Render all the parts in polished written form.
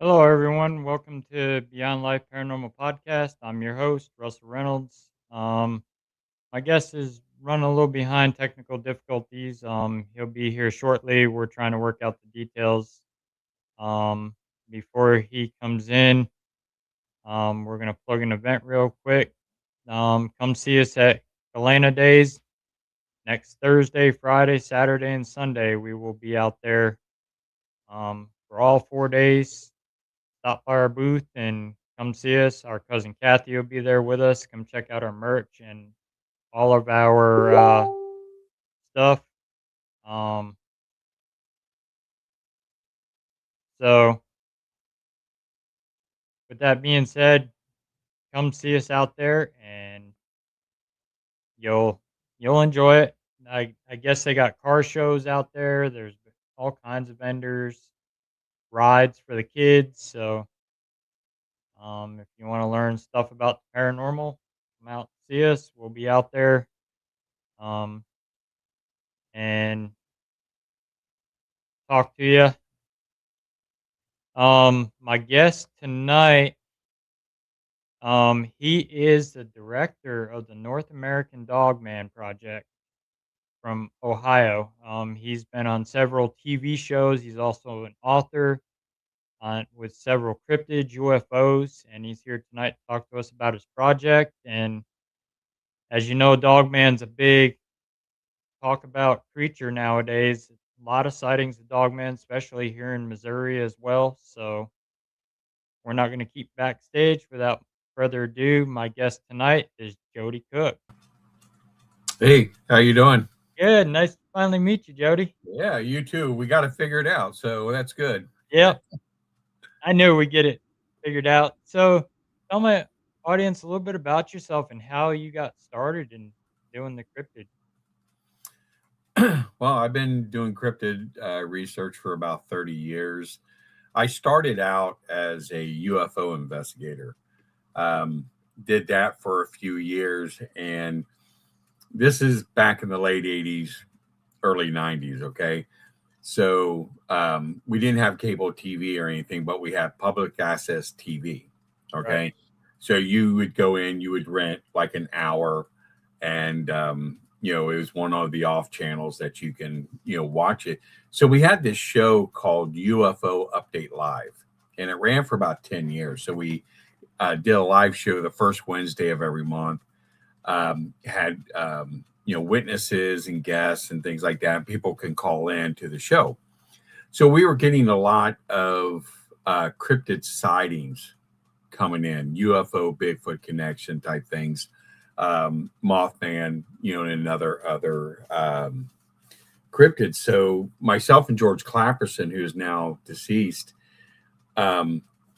Hello, everyone. Welcome to Beyond Life Paranormal Podcast. I'm your host, Russell Reynolds. My guest is running a little behind technical difficulties. He'll be here shortly. We're trying to work out the details. Um, Before he comes in, we're going to plug an event real quick. Come see us at Galena Days next Thursday, Friday, Saturday, and Sunday. We will be out there for all 4 days. Stop by our booth and come see us. Our cousin Kathy will be there with us. Come check out our merch and all of our stuff. Um, so, with that being said, come see us out there, and you'll you'll enjoy it. I guess they got car shows out there. There's all kinds of vendors, rides for the kids. So, if you want to learn stuff about the paranormal, come out and see us. We'll be out there. Um, and talk to you. My guest tonight, he is the director of the North American Dogman Project from Ohio. He's been on several TV shows. He's also an author on with several cryptid UFOs, and he's here tonight to talk to us about his project. And as you know, Dogman's a big talk about creature nowadays. A lot of sightings of Dogman, especially here in Missouri as well. So we're not going to keep backstage. Without further ado, my guest tonight is Joedy Cook. Hey, how you doing? Good, nice to finally meet you, Joedy. Yeah, you too. We got to figure it out, so that's good. Yep, I knew we'd get it figured out. So, tell my audience a little bit about yourself and how you got started in doing the cryptid. Well, I've been doing cryptid research for about 30 years. I started out as a UFO investigator. Um, did that for a few years, and this is back in the late 80s, early 90s. Okay. So we didn't have cable TV or anything, but we had public access TV. Right. Okay. So you would go in, you would rent like an hour, and it was one of the off channels that you can watch it. So we had this show called UFO Update Live, and it ran for about 10 years. So we did a live show the first Wednesday of every month. Had witnesses and guests and things like that. People can call in to the show. So we were getting a lot of cryptid sightings coming in, UFO, Bigfoot connection type things, Mothman, and other cryptids. So myself and George Clapperson, who is now deceased,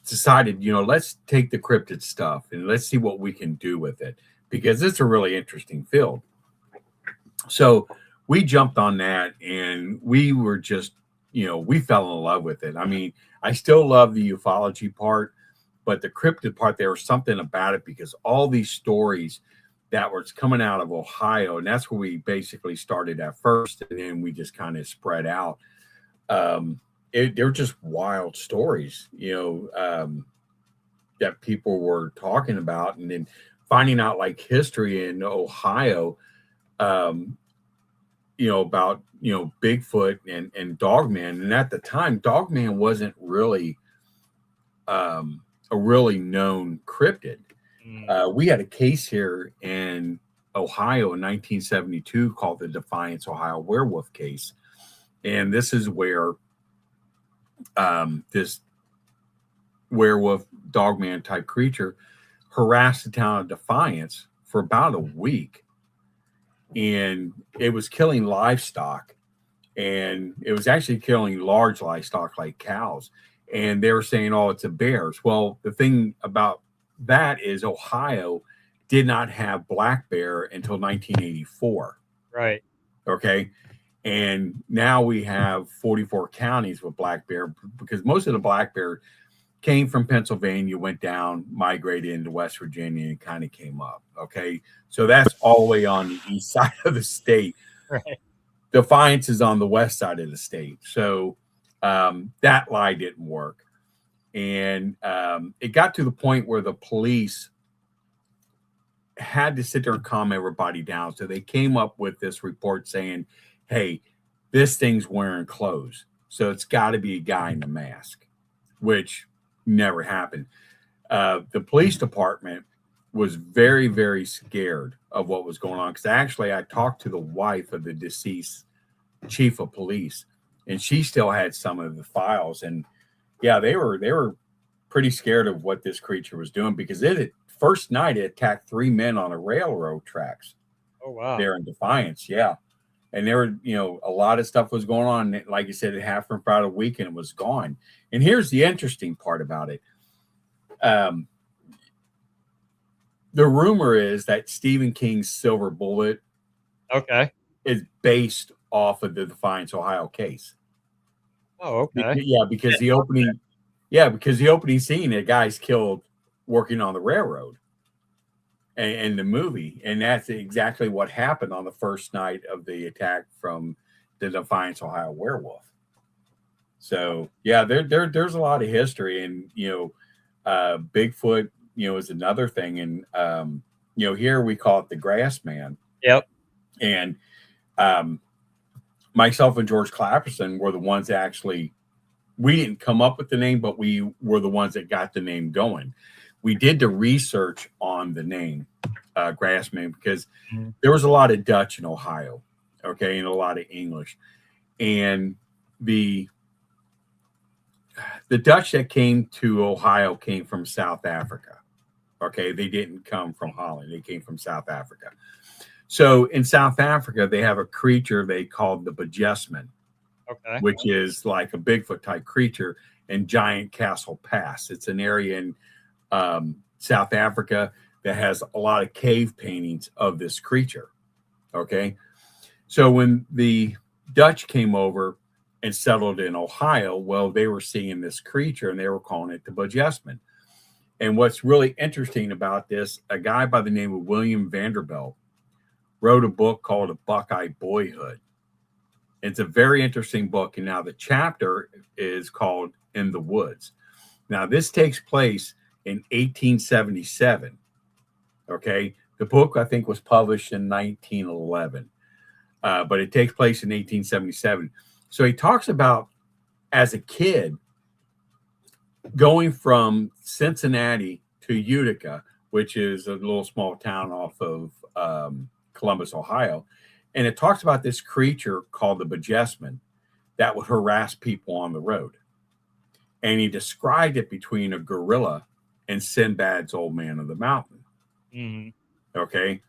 decided, let's take the cryptid stuff and let's see what we can do with it, because it's a really interesting field. So we jumped on that, and we were just, we fell in love with it. I mean, I still love the ufology part, but the cryptid part, there was something about it, because all these stories that were coming out of Ohio, and that's where we basically started at first, and then we just kind of spread out. They're just wild stories, that people were talking about, and then finding out like history in Ohio, about Bigfoot and Dogman. And at the time, Dogman wasn't really a really known cryptid. Mm, We had a case here in Ohio in 1972 called the Defiance, Ohio werewolf case. And this is where this werewolf Dogman type creature harassed the town of Defiance for about a week. And it was killing livestock, and it was actually killing large livestock like cows. And they were saying, oh, it's a bears. Well, the thing about that is Ohio did not have black bear until 1984. right. Okay. And now we have 44 counties with black bear, because most of the black bear came from Pennsylvania, went down, migrated into West Virginia, and kind of came up. Okay. So that's all the way on the east side of the state. Right. Defiance is on the west side of the state. So that lie didn't work. And it got to the point where the police had to sit there and calm everybody down. So they came up with this report saying, hey, this thing's wearing clothes. So it's got to be a guy in a mask, which never happened. The police department was very, very scared of what was going on. Because actually, I talked to the wife of the deceased chief of police, and she still had some of the files. And yeah, they were pretty scared of what this creature was doing, because first night it attacked 3 men on a railroad tracks. Oh wow! There in Defiance, yeah. And there were, a lot of stuff was going on. Like you said, it happened for about a week and it was gone. And here's the interesting part about it. The rumor is that Stephen King's Silver Bullet is based off of the Defiance, Ohio case. Oh, okay. Because the opening scene, the guy's killed working on the railroad and the movie. And that's exactly what happened on the first night of the attack from the Defiance, Ohio werewolf. So yeah, there's a lot of history, and Bigfoot, is another thing. And here we call it the Grassman. Yep. And myself and George Clapperson were the ones that actually, we didn't come up with the name, but we were the ones that got the name going. We did the research on the name Grassman, because there was a lot of Dutch in Ohio, okay, and a lot of English. And the Dutch that came to Ohio came from South Africa. Okay, they didn't come from Holland. They came from South Africa. So in South Africa, they have a creature they called the Bisfoot, which is like a Bigfoot type creature in Giant Castle Pass. It's an area in South Africa that has a lot of cave paintings of this creature. Okay, so when the Dutch came over and settled in Ohio, well, they were seeing this creature and they were calling it the Bisfoot. And what's really interesting about this, a guy by the name of William Vanderbilt wrote a book called A Buckeye Boyhood. It's a very interesting book. And now the chapter is called In the Woods. Now, this takes place in 1877. Okay. The book, I think, was published in 1911, but it takes place in 1877. So he talks about, as a kid, going from Cincinnati to Utica, which is a little small town off of Columbus, Ohio. And it talks about this creature called the Bisfoot that would harass people on the road. And he described it between a gorilla and Sinbad's Old Man of the Mountain. Mm-hmm. Okay.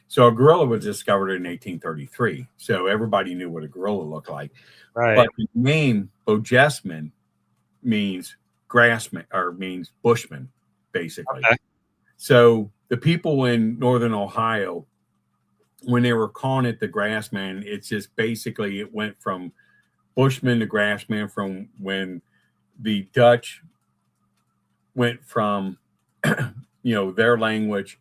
So a gorilla was discovered in 1833. So everybody knew what a gorilla looked like. Right. But the name Bisfoot means grassman, or means bushman, basically. Okay. So the people in northern Ohio, when they were calling it the Grassman, it's just basically, it went from bushman to Grassman, from when the Dutch went from their language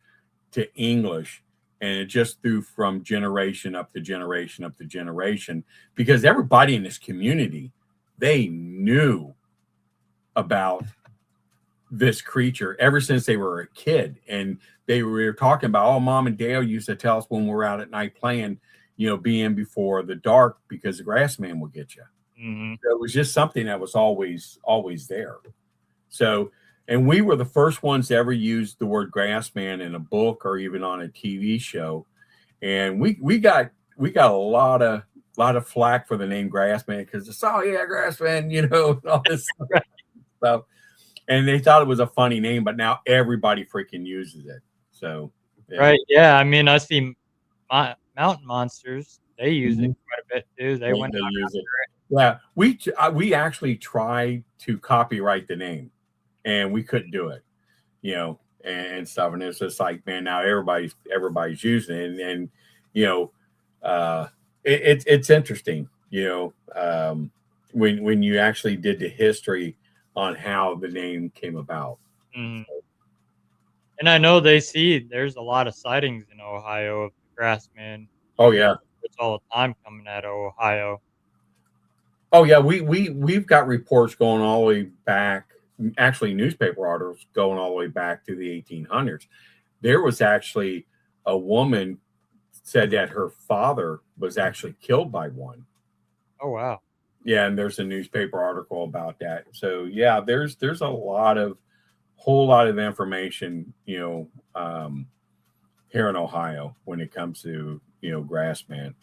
to English, and it just threw from generation up to generation up to generation, because everybody in this community, they knew about this creature ever since they were a kid. And they were talking about, oh, Mom and Dale used to tell us when we were out at night playing, be in before the dark, because the Grassman will get you. Mm-hmm. So it was just something that was always there. So, and we were the first ones to ever use the word Grassman in a book or even on a TV show. And we got a lot of flack for the name Grassman, because it's, oh yeah, Grassman, all this stuff. And they thought it was a funny name, but now everybody freaking uses it. So, yeah. Right. Yeah. I mean, I see mountain monsters. They use it quite a bit too. They use it. Yeah. We actually tried to copyright the name, and we couldn't do it, and stuff. And it's just like, man, now everybody's using it. And it's interesting, when you actually did the history on how the name came about. Mm. And I know there's a lot of sightings in Ohio of the Grassman. Oh yeah. It's all the time coming out of Ohio. Oh yeah. We've got reports going all the way back actually newspaper articles going all the way back to the 1800s. There was actually a woman said that her father was actually killed by one. Oh wow. Yeah, and there's a newspaper article about that. So yeah, there's a lot of whole lot of information, here in Ohio when it comes to Grassman.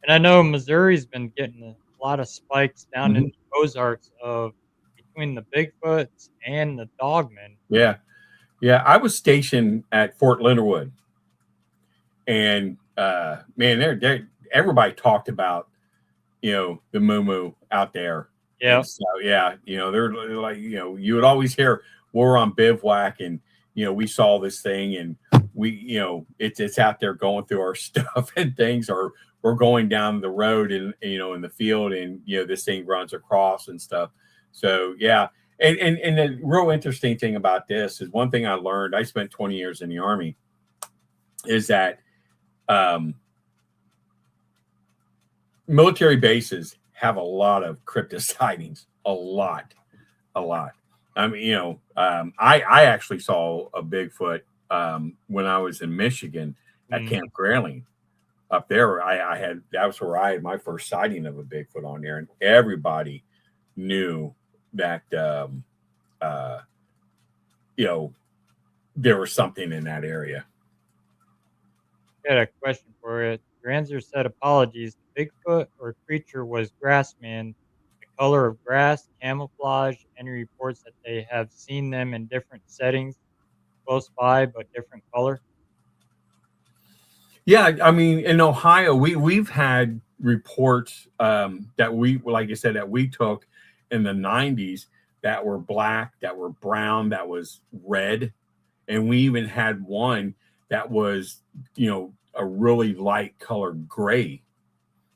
And I know Missouri's been getting a lot of spikes down in Mhm. the Ozarks of between the Bigfoots and the Dogman. Yeah, yeah. I was stationed at Fort Leonard Wood, and man, everybody talked about the moo out there, Yeah. and so yeah, they're like you would always hear we're on bivouac, and we saw this thing, and we it's out there going through our stuff and things, or we're going down the road and in the field, and this thing runs across and stuff. So yeah. And the real interesting thing about this is one thing I learned. I spent 20 years in the Army. Is that um, military bases have a lot of cryptid sightings, a lot. I mean, I actually saw a Bigfoot when I was in Michigan at Mm. Camp Grayling. Up there, that was where I had my first sighting of a Bigfoot on there, and everybody knew that uh, there was something in that area. I got a question for you. Your answer said apologies. The Bigfoot or creature was Grassman, the color of grass, camouflage. Any reports that they have seen them in different settings, close by but different color? Yeah, I mean, in Ohio, we've had reports that we, like I said, that we took in the '90s that were black, that were brown, that was red, and we even had one that was, a really light colored gray.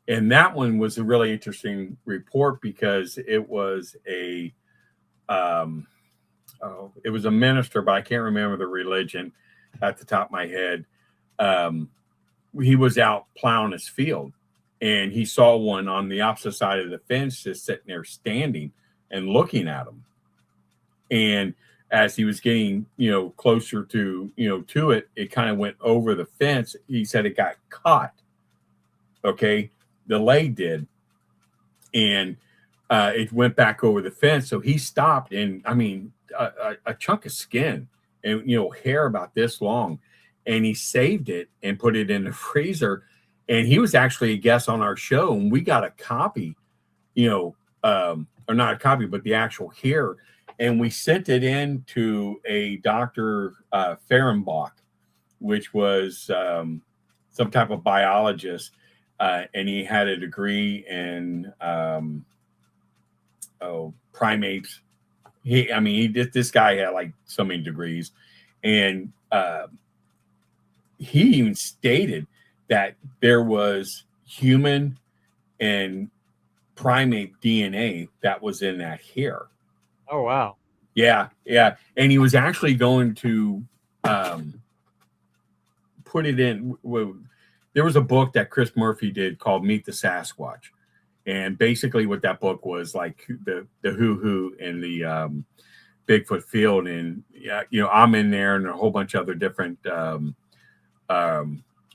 And that one was a really interesting report because it was um, it was a minister, but I can't remember the religion at the top of my head. Um, he was out plowing his field and he saw one on the opposite side of the fence just sitting there standing and looking at him. And as he was getting, closer to it, it kind of went over the fence. He said it got caught. Okay. The leg did. And it went back over the fence. So he stopped. And I mean, a chunk of skin and, hair about this long. And he saved it and put it in the freezer. And he was actually a guest on our show. And we got a copy, or not a copy, but the actual hair. And we sent it in to a Dr. Fehrenbach, which was some type of biologist. And he had a degree in primates. This guy had like so many degrees. And he even stated that there was human and primate DNA that was in that hair. Oh wow. Yeah, yeah. And he was actually going to put it in. There was a book that Chris Murphy did called Meet the Sasquatch. And basically what that book was like the who in the Bigfoot field. And yeah, I'm in there and a whole bunch of other different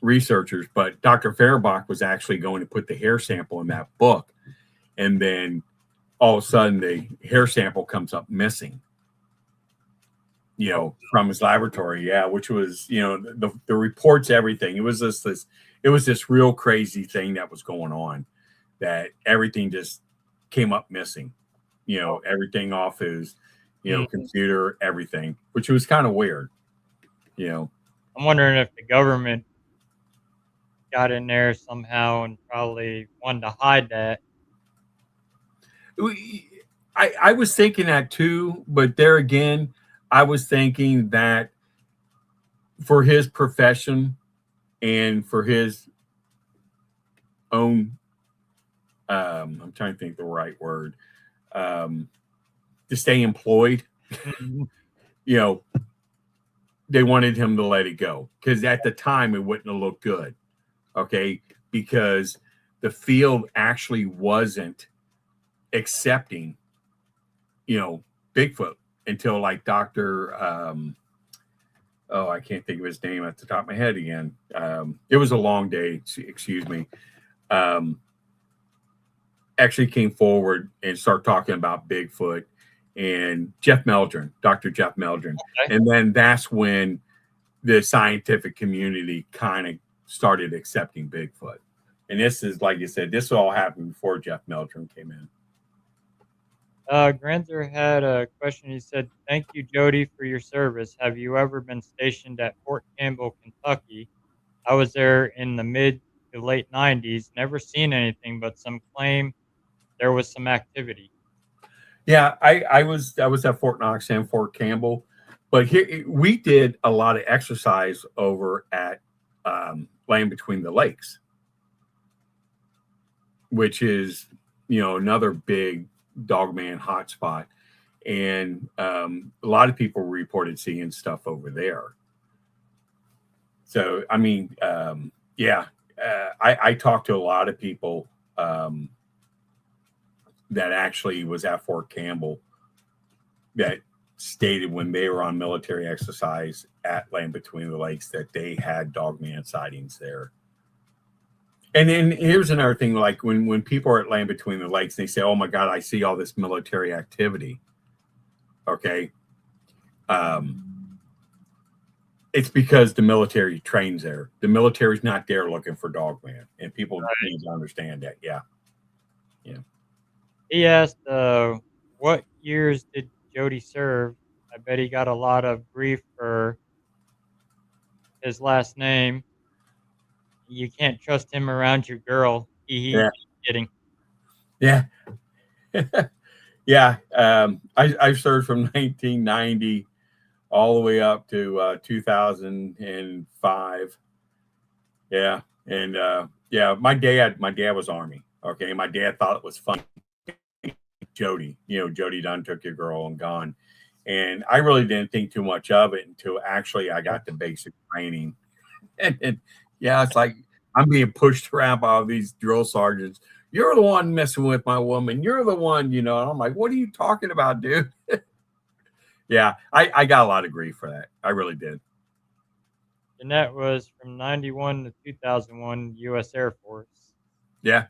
researchers, but Dr. Fehrenbach was actually going to put the hair sample in that book. And then all of a sudden the hair sample comes up missing, from his laboratory. Yeah. Which was, the reports, everything. It was this real crazy thing that was going on, that everything just came up missing, everything off his, computer, everything, which was kind of weird, I'm wondering if the government got in there somehow and probably wanted to hide that. I was thinking that too, but there again, I was thinking that for his profession and for his own, I'm trying to think the right word, to stay employed, Mhm. they wanted him to let it go because at the time it wouldn't have looked good. Okay. Because the field actually wasn't accepting Bigfoot until like Dr. Oh, I can't think of his name at the top of my head again. It was a long day, excuse me. Um, actually came forward and started talking about Bigfoot and Dr. Jeff Meldrum. Okay. And then that's when the scientific community kind of started accepting Bigfoot. And this is, like you said, this all happened before Jeff Meldrum came in. Granzer had a question. He said, "Thank you, Joedy, for your service. Have you ever been stationed at Fort Campbell, Kentucky? I was there in the mid to late 90s. Never seen anything, but some claim there was some activity." Yeah, I was at Fort Knox and Fort Campbell, but here we did a lot of exercise over at Land Between the Lakes, which is another big Dogman hotspot, and a lot of people reported seeing stuff over there. So I mean, yeah, I talked to a lot of people that actually was at Fort Campbell that stated when they were on military exercise at Land Between the Lakes that they had Dogman sightings there. And then here's another thing, like when people are at Land Between the Lakes, they say, "Oh my God, I see all this military activity." Okay. It's because the military trains there. The military's not there looking for Dogman. And people need to understand that. Yeah. Yeah. He asked, "What years did Joedy serve?" I bet he got a lot of grief for his last name. You can't trust him around your girl. Yeah. Kidding. Yeah. Yeah. I served from 1990 all the way up to 2005. Yeah. And yeah, my dad was Army. Okay. My dad thought it was funny. Joedy, Joedy done took your girl and gone. And I really didn't think too much of it until actually I got the basic training. And yeah, it's like I'm being pushed around by all these drill sergeants. You're the one messing with my woman. You're the one, and I'm like, what are you talking about, dude? Yeah, I got a lot of grief for that. I really did. Jeanette was from 91 to 2001 U.S. Air Force. Yeah.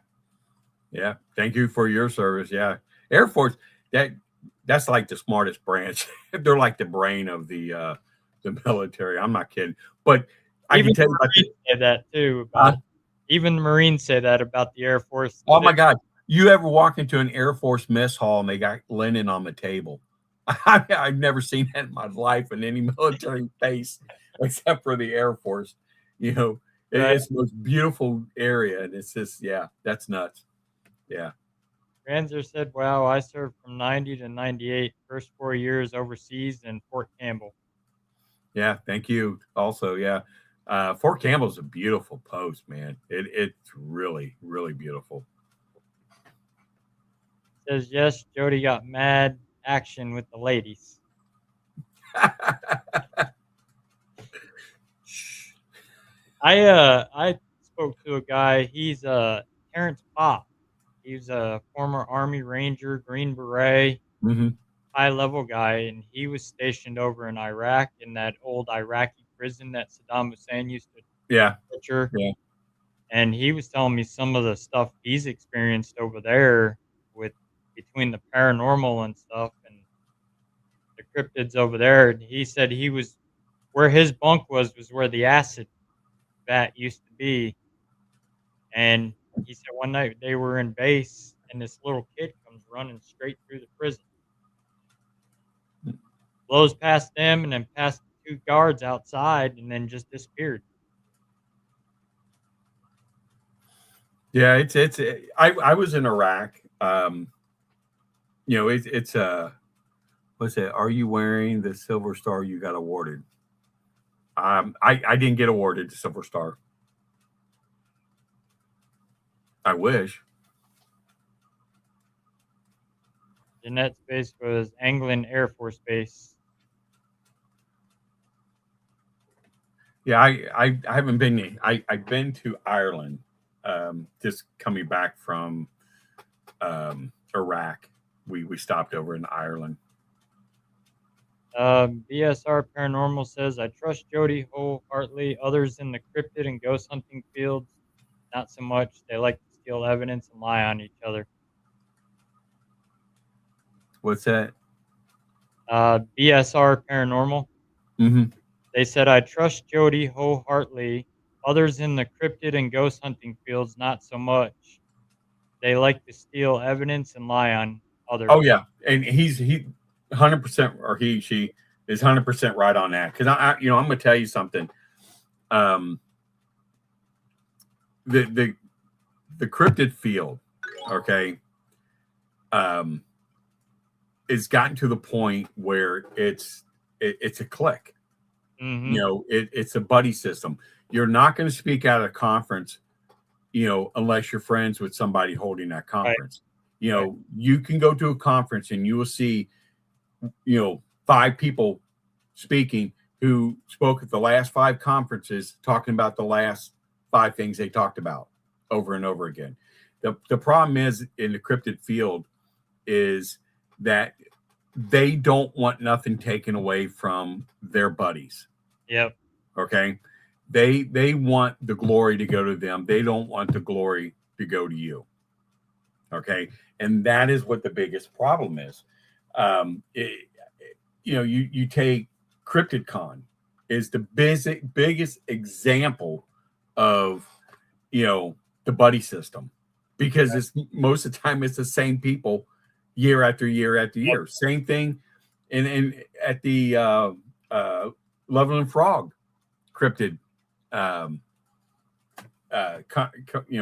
Yeah. Thank you for your service. Yeah. Air Force, that's like the smartest branch. They're like the brain of the military. I'm not kidding. But I Even can tell the you about Marines say that too. About even the Marines say that about the Air Force. Oh my God. You ever walk into an Air Force mess hall and they got linen on the table? I've never seen that in my life in any military base except for the Air Force. Right. It's the most beautiful area. And it's just, yeah, that's nuts. Yeah. Granzer said, "Wow, I served from 90 to 98, first 4 years overseas in Fort Campbell." Yeah. Thank you. Also, yeah. Fort Campbell's a beautiful post, man. It's really, really beautiful. Says, "Yes, Joedy got mad action with the ladies." I spoke to a guy. He's Terrence Pop. He's a former Army Ranger, Green Beret, Mm-hmm. high level guy, and he was stationed over in Iraq in that old Iraqi prison that Saddam Hussein used to Yeah. torture. Yeah. And he was telling me some of the stuff he's experienced over there with between the paranormal and stuff and the cryptids over there. And he said he was where his bunk was where the acid vat used to be. And he said one night they were in base and this little kid comes running straight through the prison, blows past them and then past the two guards outside and then just disappeared. Yeah, I was in Iraq. It's what's it? Are you wearing the Silver Star you got awarded? I didn't get awarded the Silver Star. I wish. Jeanette's base was Anglin Air Force Base. Yeah, I haven't been. I've been to Ireland, just coming back from Iraq, we stopped over in Ireland. BSR Paranormal says, I trust Joedy wholeheartedly. Others in the cryptid and ghost hunting fields, not so much. They like to steal evidence and lie on each other. What's that? BSR Paranormal. Mm-hmm. They said, I trust Joedy wholeheartedly. Others in the cryptid and ghost hunting fields, not so much. They like to steal evidence and lie on others. Oh yeah, and he 100% or she is 100% right on that. Because I'm going to tell you something. The cryptid field, okay, it's gotten to the point where it's a clique. Mm-hmm. It's a buddy system. You're not going to speak at a conference, unless you're friends with somebody holding that conference. Right. You can go to a conference and you will see, 5 people speaking who spoke at the last 5 conferences talking about the last 5 things they talked about over and over again. The problem is in the cryptid field is that they don't want nothing taken away from their buddies. Yep. Okay. They want the glory to go to them. They don't want the glory to go to you. Okay. And that is what the biggest problem is. You take CryptidCon is the biggest example of, the buddy system, because it's most of the time it's the same people year after year after year. Yep. Same thing. And at the Level and Frog cryptid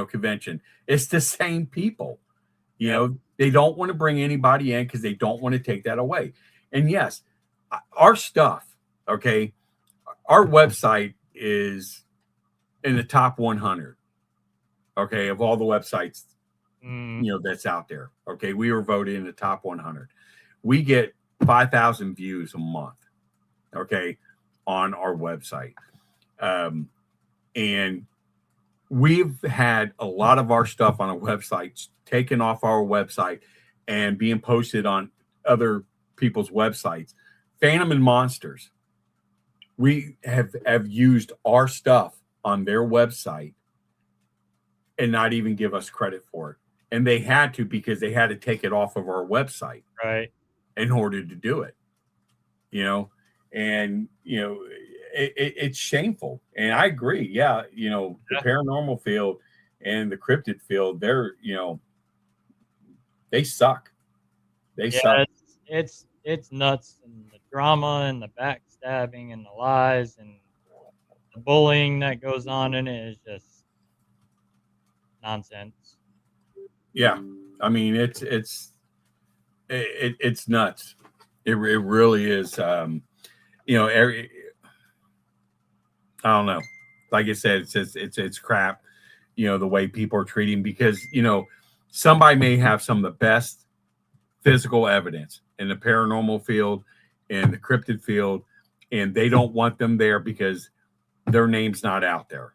convention, it's the same people. They don't want to bring anybody in because they don't want to take that away. And yes, our stuff, okay, our website is in the top 100, okay, of all the websites, that's out there. Okay, we were voted in the top 100. We get 5,000 views a month, okay, on our website. And we've had a lot of our stuff on our websites taken off our website and being posted on other people's websites. Phantom and Monsters, we have used our stuff on their website and not even give us credit for it. And they had to, because they had to take it off of our website, right, in order to do it. It's shameful. And I agree. Yeah. The paranormal field and the cryptid field, they're, they suck. They suck. It's nuts, and the drama and the backstabbing and the lies and the bullying that goes on in it is just nonsense. Yeah. I mean, it's nuts. It really is. I don't know. Like I said, it's crap, the way people are treating, because, somebody may have some of the best physical evidence in the paranormal field, in the cryptid field, and they don't want them there because their name's not out there.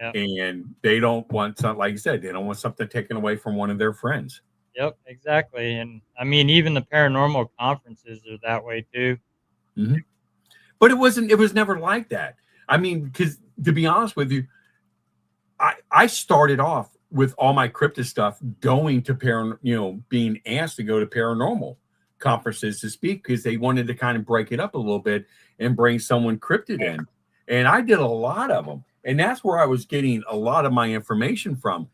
Yep. And they don't want something, like you said, they don't want something taken away from one of their friends. Yep, exactly. And I mean, even the paranormal conferences are that way too. Mm-hmm. But it was never like that. I mean, because to be honest with you, I started off with all my cryptid stuff going to being asked to go to paranormal conferences to speak, because they wanted to kind of break it up a little bit and bring someone cryptid in. And I did a lot of them. And that's where I was getting a lot of my information from.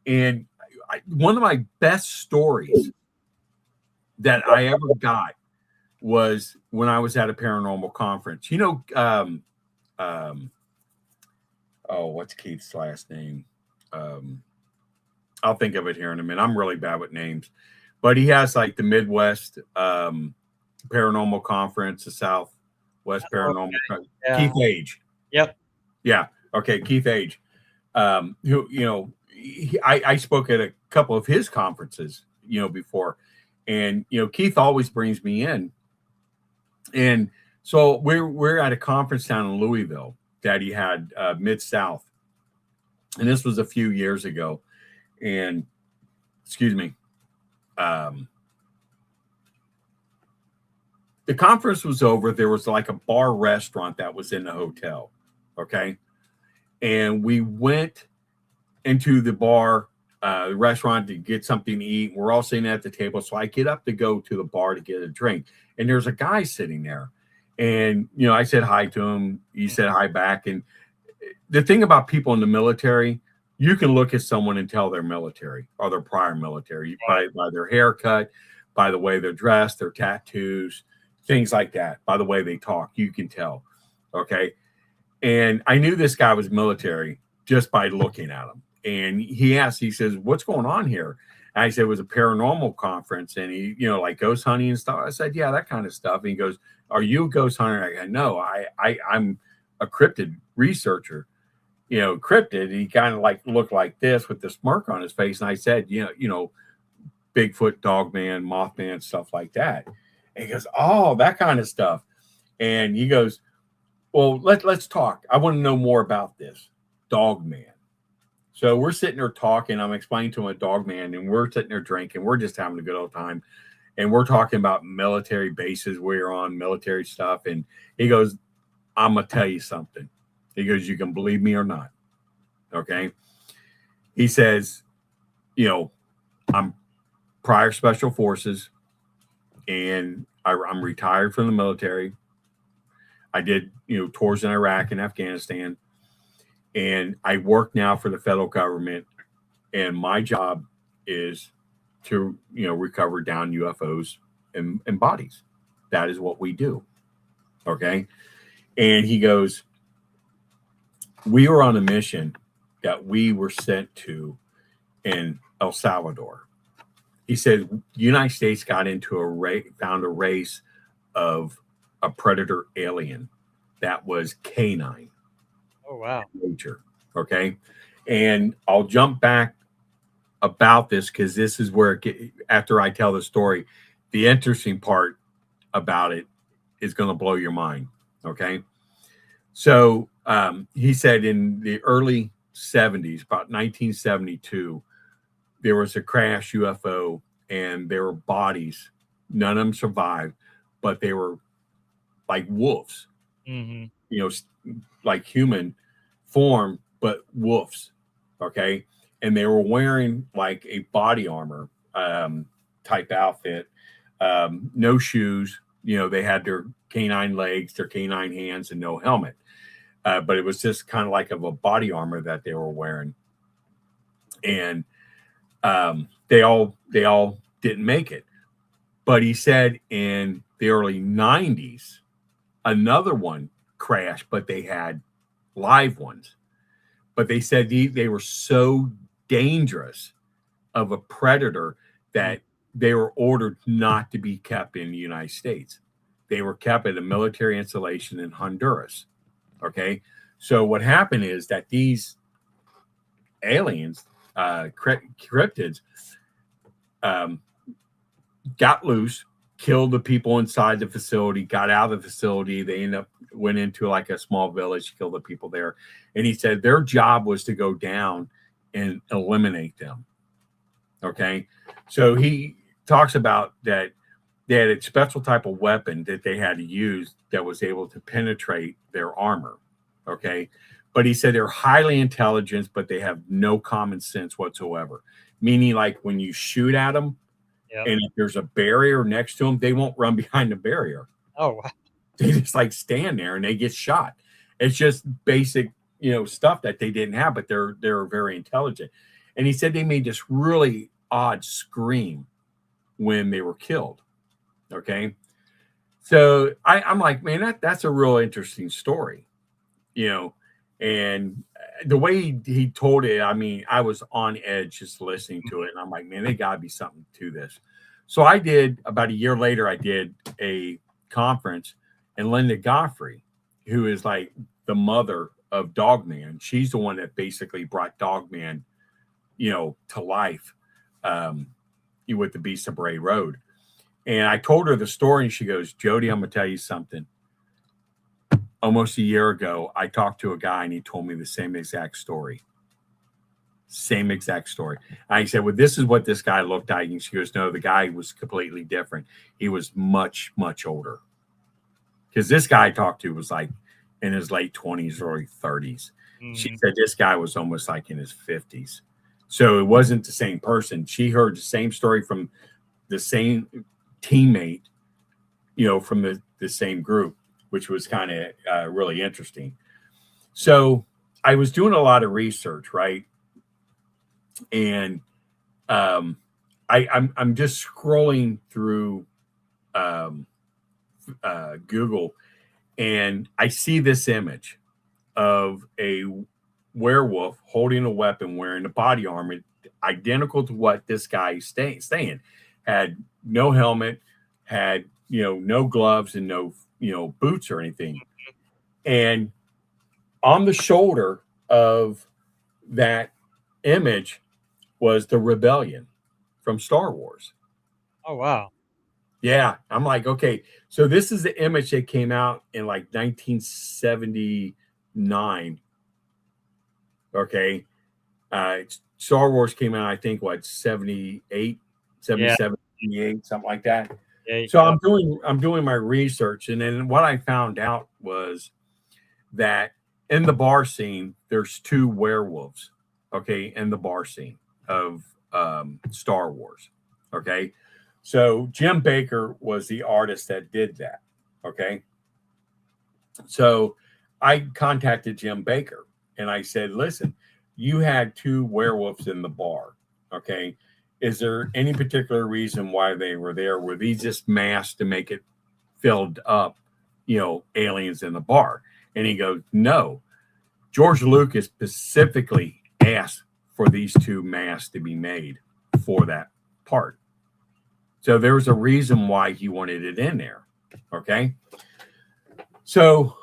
And one of my best stories that I ever got was when I was at a paranormal conference. What's Keith's last name? I'll think of it here in a minute. I'm really bad with names, but he has like the Midwest Paranormal Conference, the Southwest Paranormal. Yeah. Keith Age. Yep. Yeah. Okay. Keith Age. Who I spoke at a couple of his conferences, before, and Keith always brings me in, and so we're at a conference down in Louisville that he had, Mid-South, and this was a few years ago, and excuse me, the conference was over. There was like a bar restaurant that was in the hotel. Okay. And we went into the bar, restaurant to get something to eat. We're all sitting at the table. So I get up to go to the bar to get a drink. And there's a guy sitting there. And, I said hi to him. He said hi back. And the thing about people in the military, you can look at someone and tell they're military or they're prior military by their haircut, by the way they're dressed, their tattoos, things like that. By the way they talk, you can tell. Okay. And I knew this guy was military just by looking at him. And he says, what's going on here? And I said, it was a paranormal conference. And he, like ghost hunting and stuff. I said, yeah, that kind of stuff. And he goes, are you a ghost hunter? I go, no, I'm a cryptid researcher. Cryptid, he kind of like looked like this with the smirk on his face. And I said, Bigfoot, Dogman, Mothman, stuff like that. And he goes, oh, that kind of stuff. And he goes, well, let's talk. I want to know more about this Dogman. So we're sitting there talking. I'm explaining to him a Dogman, and we're sitting there drinking. We're just having a good old time. And we're talking about military bases we're on, military stuff. And he goes, I'm going to tell you something. He goes, you can believe me or not. Okay. He says, I'm prior special forces and I'm retired from the military. I did, tours in Iraq and Afghanistan. And I work now for the federal government. And my job is to, recover down UFOs and bodies. That is what we do. Okay. And he goes, we were on a mission that we were sent to in El Salvador. He said the United States got into found a race of a predator alien that was canine. Oh, wow. Nature. Okay. And I'll jump back about this because this is where, after I tell the story, the interesting part about it is going to blow your mind. Okay. So he said in the early 70s, about 1972, there was a crash UFO and there were bodies. None of them survived, but they were like wolves, like human form, but wolves. Okay. And they were wearing like a body armor type outfit, no shoes. They had their canine legs, their canine hands, and no helmet. But it was just kind of like of a body armor that they were wearing. And they all didn't make it. But he said in the early 90s, another one crashed, but they had live ones. But they said they were so dangerous of a predator that they were ordered not to be kept in the United States. They were kept at a military installation in Honduras. Okay. So what happened is that these aliens, cryptids, got loose, killed the people inside the facility, got out of the facility. They went into like a small village, killed the people there. And he said their job was to go down and eliminate them. Okay. So he talks about that they had a special type of weapon that they had to use that was able to penetrate their armor. Okay. But he said they're highly intelligent, but they have no common sense whatsoever. Meaning, like when you shoot at them, and if there's a barrier next to them, they won't run behind the barrier. Oh, wow. They just like stand there and they get shot. It's just basic, stuff that they didn't have, but they're very intelligent. And he said they made this really odd scream when they were killed. Okay. So I'm like, man, that's a real interesting story, and the way he told it, I mean, I was on edge just listening to it. And I'm like, man, there gotta be something to this. So I did, about a year later, I did a conference, and Linda Godfrey, who is like the mother of Dogman, she's the one that basically brought Dogman, to life with the Beast of Bray Road. And I told her the story, and she goes, Joedy, I'm going to tell you something. Almost a year ago, I talked to a guy, and he told me the same exact story. Same exact story. I said, well, this is what this guy looked like. And she goes, no, the guy was completely different. He was much, much older. because this guy I talked to was like in his late 20s, early 30s. She said this guy was almost like in his 50s. So it wasn't the same person. She heard the same story from the same teammate, from the same group, which was kind of really interesting. So I was doing a lot of research, right? And I'm just scrolling through Google, and I see this image of a werewolf holding a weapon, wearing a body armor identical to what this guy is saying. Had no helmet, had no gloves, and no boots or anything. And on the shoulder of that image was the rebellion from Star Wars. Oh, wow. Yeah, I'm like, okay, so this is the image that came out in like 1979. Okay. Star Wars came out, I think, 78, 77, 78, something like that. So I'm doing my research, and then what I found out was that in the bar scene, there's two werewolves, okay, in the bar scene of Star Wars. Okay. So Jim Baker was the artist that did that. Okay. So I contacted Jim Baker and I said, listen, you had two werewolves in the bar. Okay. Is there any particular reason why they were there? Were these just masked to make it filled up, aliens in the bar? And he goes, no. George Lucas specifically asked for these two masks to be made for that part. So there was a reason why he wanted it in there. Okay. So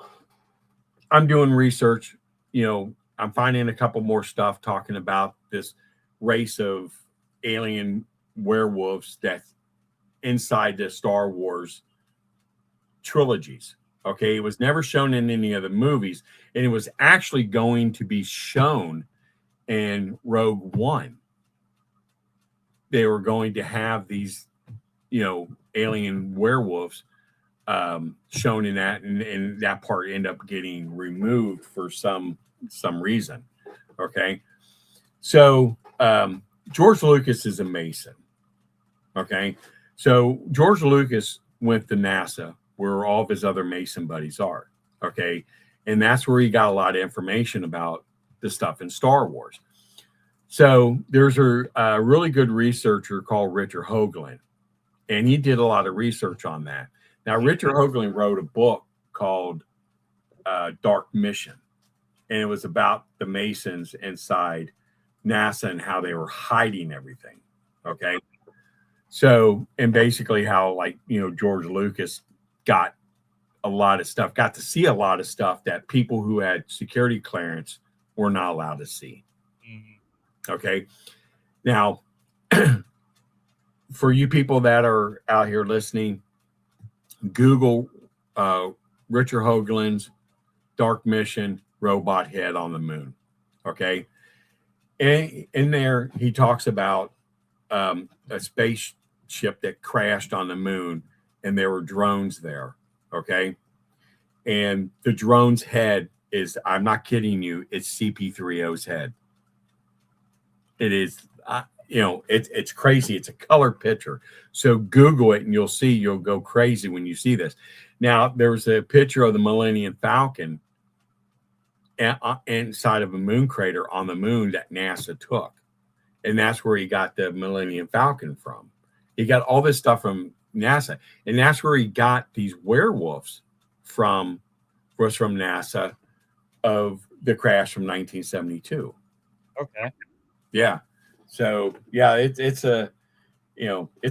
I'm doing research, I'm finding a couple more stuff talking about this race of alien werewolves that's inside the Star Wars trilogies. Okay. It was never shown in any of the movies, and it was actually going to be shown in Rogue One. They were going to have these, alien werewolves shown in that, and that part ended up getting removed for some reason. Okay. So George Lucas is a Mason. Okay. So George Lucas went to NASA, where all of his other Mason buddies are. Okay. And that's where he got a lot of information about the stuff in Star Wars. So there's a really good researcher called Richard Hoagland, and he did a lot of research on that. Now, Richard Hoagland wrote a book called Dark Mission, and it was about the Masons inside NASA and how they were hiding everything. Okay. So, and basically how, George Lucas got to see a lot of stuff that people who had security clearance were not allowed to see. Mm-hmm. Okay. Now, for you people that are out here listening, Google Richard Hoagland's Dark Mission robot head on the moon. Okay. And in there, he talks about a spaceship that crashed on the moon, and there were drones there. Okay. And the drone's head is, I'm not kidding you, it's CP3O's head. It is, it's crazy. It's a color picture. So Google it and you'll go crazy when you see this. Now, there's a picture of the Millennium Falcon inside of a moon crater on the moon that NASA took. And that's where he got the Millennium Falcon from. He got all this stuff from NASA. And that's where he got these werewolves from NASA of the crash from 1972. Okay. Yeah. So yeah, it's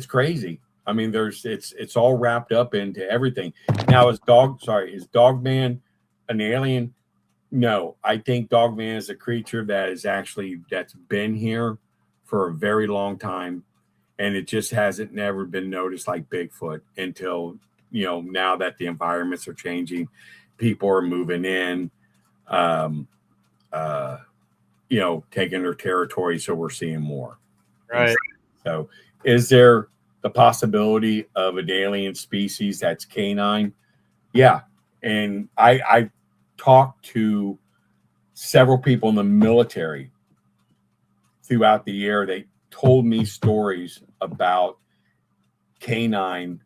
crazy. I mean, it's all wrapped up into everything. Now, is Dogman an alien? No, I think Dogman is a creature that's been here for a very long time, and it just hasn't never been noticed like Bigfoot until now that the environments are changing, people are moving in, taking their territory, so we're seeing more. Right. So, is there the possibility of an alien species that's canine? Yeah, And I talked to several people in the military throughout the year. They told me stories about canine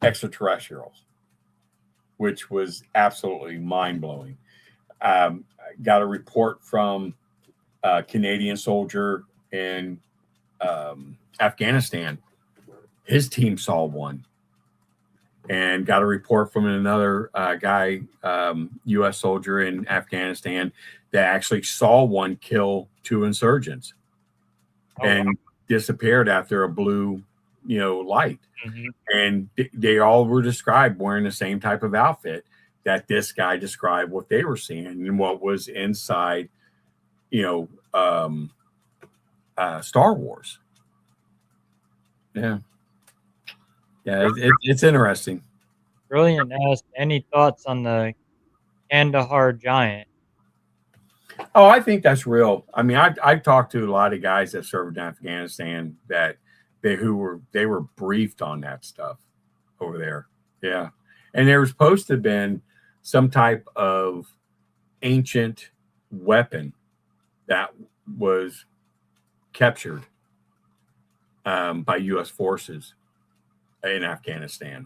extraterrestrials, which was absolutely mind-blowing. I got a report from a Canadian soldier in Afghanistan. His team saw one. And got a report from another guy, U.S. soldier in Afghanistan, that actually saw one kill 2 insurgents and disappeared after a blue, light. Mm-hmm. And they all were described wearing the same type of outfit that this guy described what they were seeing and what was inside, Star Wars. Yeah. Yeah, it's interesting. Brilliant asked, any thoughts on the Kandahar giant? Oh, I think that's real. I mean, I've talked to a lot of guys that served in Afghanistan that they were briefed on that stuff over there. Yeah. And there was supposed to have been some type of ancient weapon that was captured by U.S. forces in Afghanistan.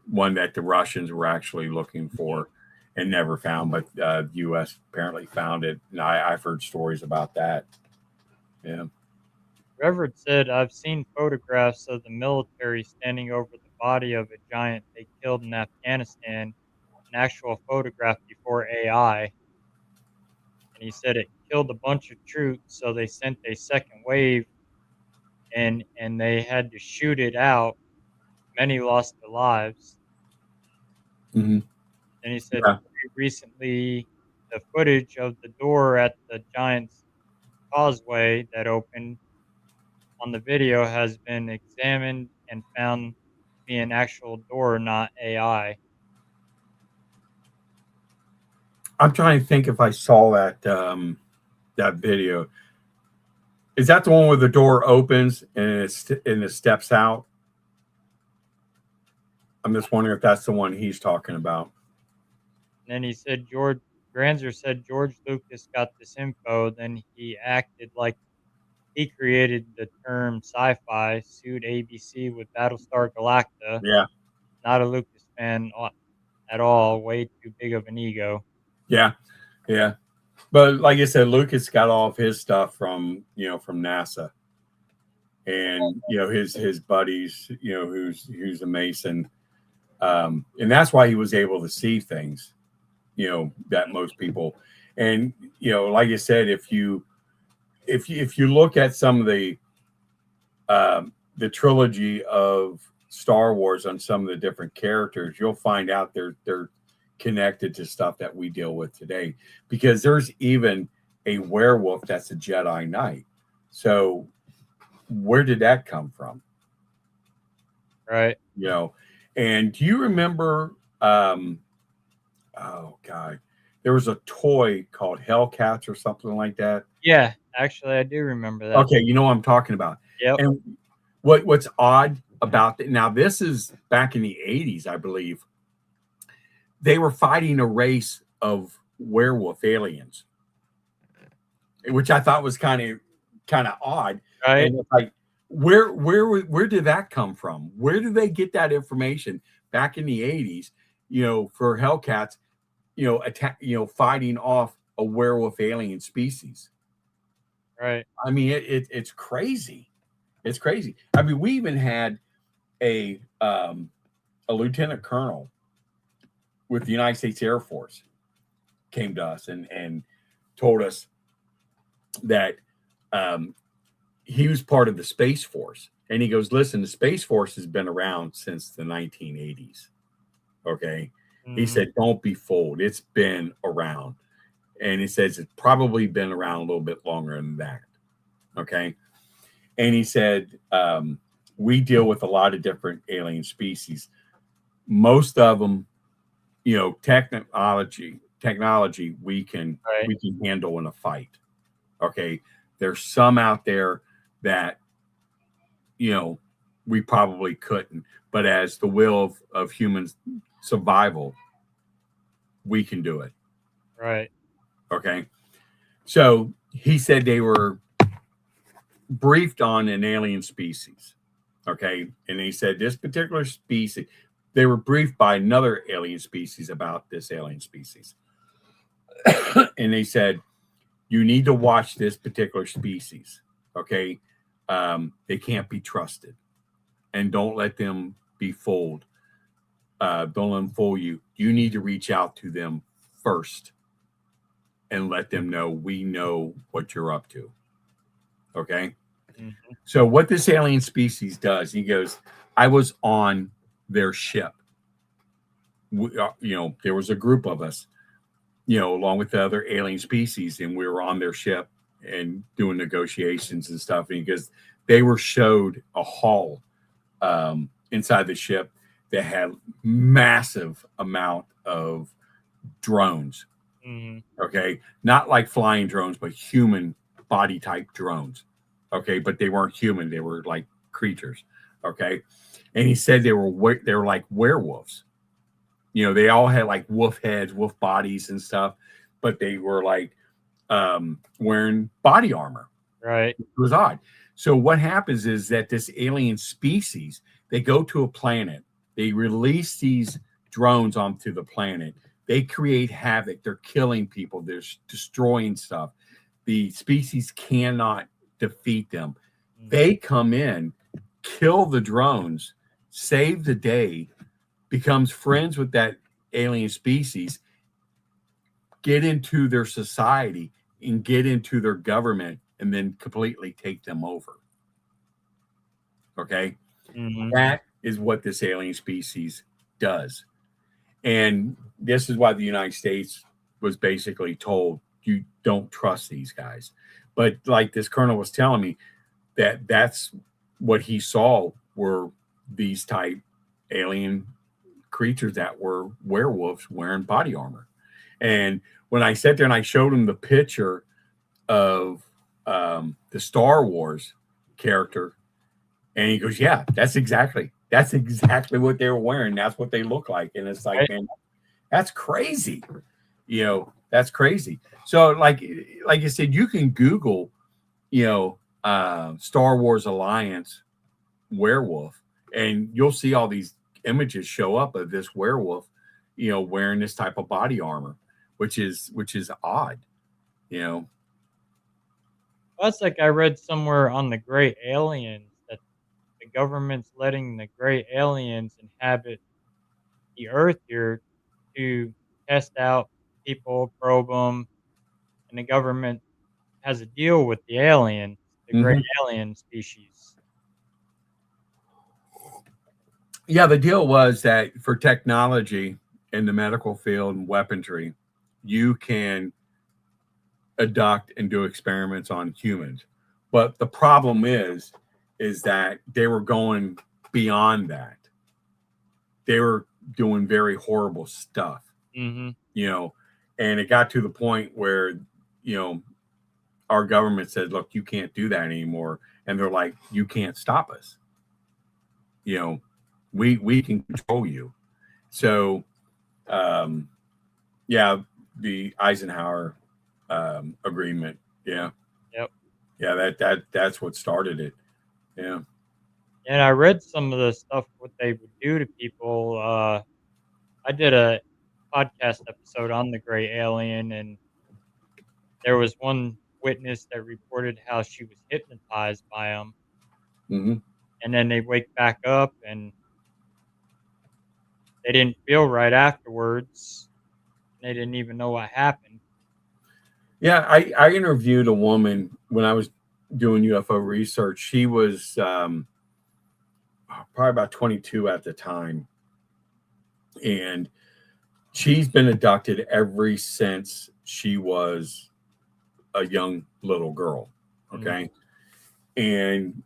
One that the Russians were actually looking for and never found, but the U.S. apparently found it. And I've heard stories about that. Yeah. Revert said, I've seen photographs of the military standing over the body of a giant they killed in Afghanistan, an actual photograph before AI. And he said it killed a bunch of troops, so they sent a second wave and they had to shoot it out. Many lost their lives. Mm-hmm. And he said, Yeah. recently, the footage of the door at the Giant's Causeway that opened on the video has been examined and found to be an actual door, not AI. I'm trying to think if I saw that that video. Is that the one where the door opens and it steps out? I'm just wondering if that's the one he's talking about. And then he said, Granzer said George Lucas got this info, then he acted like he created the term sci-fi, sued ABC with Battlestar Galactica. Yeah. Not a Lucas fan at all. Way too big of an ego. Yeah. Yeah. But like I said, Lucas got all of his stuff from NASA. And his buddies, who's a Mason. And that's why he was able to see things, that most people. And like I said, if you look at some of the trilogy of Star Wars on some of the different characters, you'll find out they're connected to stuff that we deal with today, because there's even a werewolf that's a Jedi Knight. So where did that come from? Right. And do you remember oh god, there was a toy called Hellcats or something like that? Yeah, actually I do remember that. Okay, you know what I'm talking about. Yep. And what's odd about that, now this is back in the 80s, I believe. They were fighting a race of werewolf aliens, which I thought was kind of odd. Right. And it's like, where did that come from? Where did they get that information back in the 80s? For Hellcats, fighting off a werewolf alien species. Right. I mean, it's crazy. It's crazy. I mean, we even had a lieutenant colonel with the United States Air Force came to us and told us that he was part of the Space Force. And he goes, listen, the Space Force has been around since the 1980s. Okay. He said, don't be fooled. It's been around. And he says it's probably been around a little bit longer than that. Okay. And he said, we deal with a lot of different alien species. Most of them, technology we can handle in a fight. Okay. There's some out there that, we probably couldn't, but as the will of humans survival, we can do it. Right. Okay. So he said they were briefed on an alien species. Okay. And he said this particular species, they were briefed by another alien species about this alien species. And they said, you need to watch this particular species. Okay. They can't be trusted. And don't let them be fooled. Don't let them fool you. You need to reach out to them first and let them know we know what you're up to. Okay. Mm-hmm. So what this alien species does, he goes, I was on their ship. There was a group of us, along with the other alien species, and we were on their ship and doing negotiations and stuff. And because they were showed a hull inside the ship that had massive amount of drones. Mm-hmm. Okay, not like flying drones, but human body type drones. Okay, but they weren't human; they were like creatures. Okay, and he said they were like werewolves. They all had like wolf heads, wolf bodies, and stuff, but they were like wearing body armor. Right. It was odd. So what happens is that this alien species, they go to a planet, they release these drones onto the planet. They create havoc. They're killing people. They're destroying stuff. The species cannot defeat them. Mm-hmm. They come in, kill the drones, save the day, becomes friends with that alien species, get into their society and get into their government, and then completely take them over. Okay? Mm-hmm. That is what this alien species does. And this is why the United States was basically told, you don't trust these guys. But like this colonel was telling me, that's what he saw were these type alien creatures that were werewolves wearing body armor. And when I sat there and I showed him the picture of the Star Wars character, and he goes, yeah, that's exactly what they were wearing. That's what they look like. And it's like, man, that's crazy. That's crazy. So like I said, you can Google, Star Wars Alliance werewolf, and you'll see all these images show up of this werewolf, wearing this type of body armor, which is odd. That's like I read somewhere on the gray aliens that the government's letting the gray aliens inhabit the earth here to test out people, probe them, and the government has a deal with the aliens, the gray alien species. Yeah, the deal was that for technology in the medical field and weaponry, you can abduct and do experiments on humans. But the problem is that they were going beyond that. They were doing very horrible stuff, Mm-hmm. And it got to the point where, our government said, look, you can't do that anymore. And they're like, you can't stop us. We can control you. So, the Eisenhower agreement. Yeah. Yep. Yeah. That's what started it. Yeah. And I read some of the stuff what they would do to people. I did a podcast episode on the gray alien, and there was one witness that reported how she was hypnotized by them, and then they wake back up and they didn't feel right afterwards. They didn't even know what happened. Yeah, I interviewed a woman when I was doing UFO research. She was probably about 22 at the time, and she's been abducted ever since she was a young little girl. Okay. And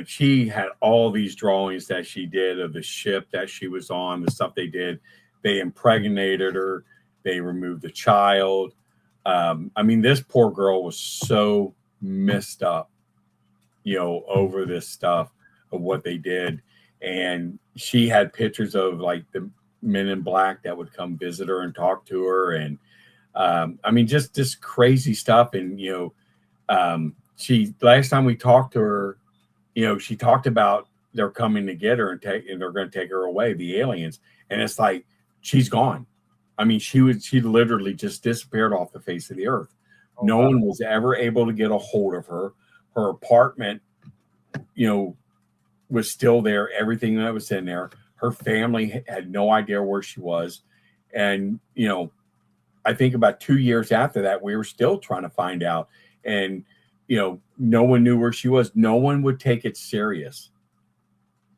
she had all these drawings that she did of the ship that she was on, the stuff they did. They impregnated her. They removed the child. This poor girl was so messed up, over this stuff of what they did. And she had pictures of like men in black that would come visit her and talk to her, and I mean, just crazy stuff. And she last time we talked to her, she talked about they're coming to get her and they're going to take her away, the aliens, and it's like she's gone. I mean, she literally just disappeared off the face of the earth. Oh, No wow. one was ever able to get a hold of her. Her apartment, was still there. Everything that was in there. Her family had no idea where she was. And, I think about 2 years after that, we were still trying to find out. And, no one knew where she was. No one would take it serious.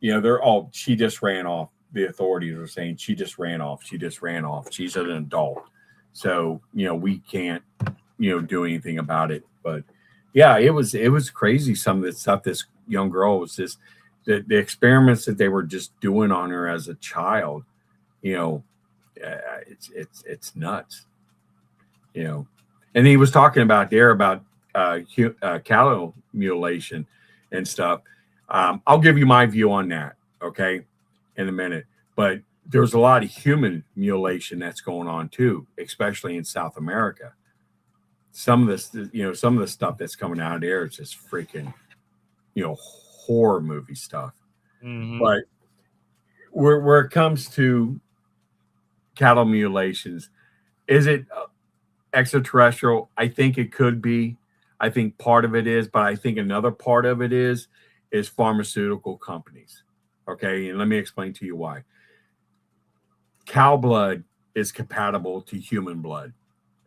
She just ran off. The authorities are saying she just ran off. She just ran off. She's an adult. So, we can't, do anything about it. But yeah, it was crazy. Some of the stuff this young girl was just the experiments that they were just doing on her as a child, it's nuts, and he was talking about cattle mutilation and stuff. I'll give you my view on that, okay, in a minute. But there's a lot of human mutilation that's going on too, especially in South America. Some of the stuff that's coming out of there is just freaking, horror movie stuff. Mm-hmm. But where it comes to cattle mutilations, is it extraterrestrial? I think it could be. I think part of it is, but I think another part of it is pharmaceutical companies. Okay, and let me explain to you why. Cow blood is compatible to human blood.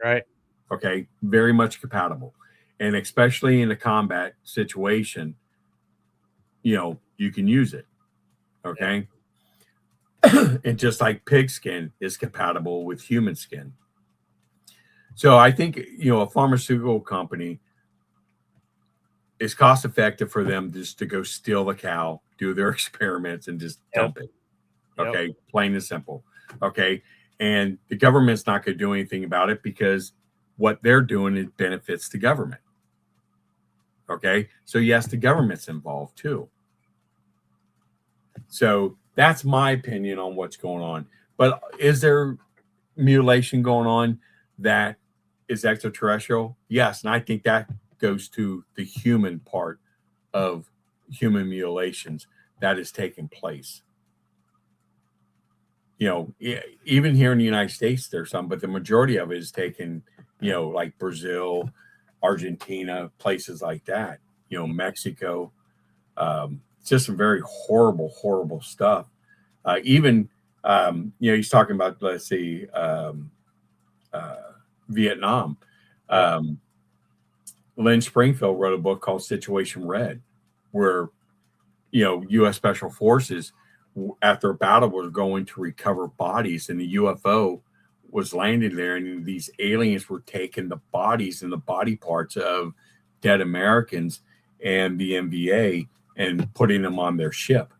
Right. Okay, very much compatible. And especially in a combat situation, you can use it. Okay. Yeah. And just like pig skin is compatible with human skin. So I think, a pharmaceutical company is cost effective for them just to go steal the cow, do their experiments, and just dump it. Okay. Yep. Plain and simple. Okay. And the government's not going to do anything about it because what they're doing, it benefits the government. Okay. So yes, the government's involved too. So that's my opinion on what's going on. But is there mutilation going on that is extraterrestrial? Yes. And I think that goes to the human part of human mutilations that is taking place. Even here in the United States, there's some, but the majority of it is taken, like Brazil, Argentina, places like that, Mexico. Just some very horrible, horrible stuff. Even, he's talking about, let's see, Vietnam. Lynn Springfield wrote a book called Situation Red, where, U.S. Special Forces, after a battle, were going to recover bodies, and the UFO was landing there, and these aliens were taking the bodies and the body parts of dead Americans and the MVA and putting them on their ship.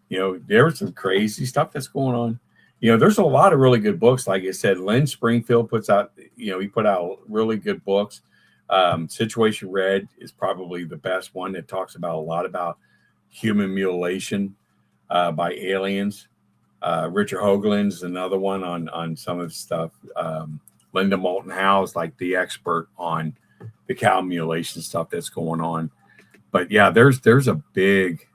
There was some crazy stuff that's going on. There's a lot of really good books. Like I said, Lynn Springfield puts out, he put out really good books. Situation Red is probably the best one that talks about a lot about human mutilation by aliens. Richard Hoagland's another one on some of the stuff. Linda Moulton Howe is like the expert on the cow mutilation stuff that's going on. But yeah, there's a big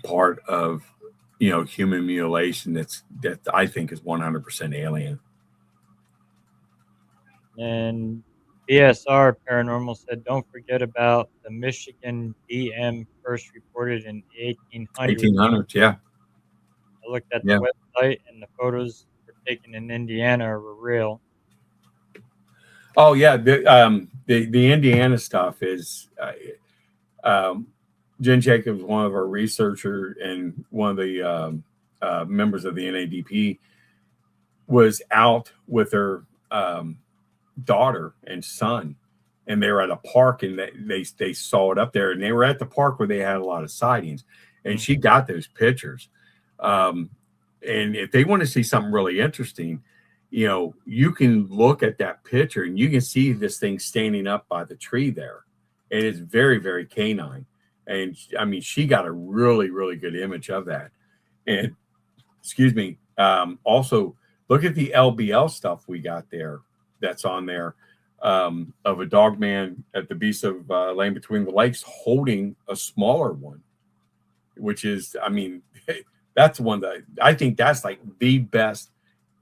part of human mutilation that I think is 100% alien. And BSR Paranormal said, don't forget about the Michigan DM first reported in the 1800s. 1800s, yeah. I looked at the website, and the photos were taken in Indiana were real. Oh yeah, the Indiana stuff is. Jen Jacobs, one of our researchers and one of the members of the NADP, was out with her daughter and son, and they were at a park, and they saw it up there, and they were at the park where they had a lot of sightings, and she got those pictures. And if they want to see something really interesting, you can look at that picture and you can see this thing standing up by the tree there, and it's very, very canine. And I mean, she got a really, really good image of that. And excuse me. Also, look at the LBL stuff we got there. That's on there of a dog man at the beast of Land Between the Lakes holding a smaller one, which is, I mean, that's one that I think that's like the best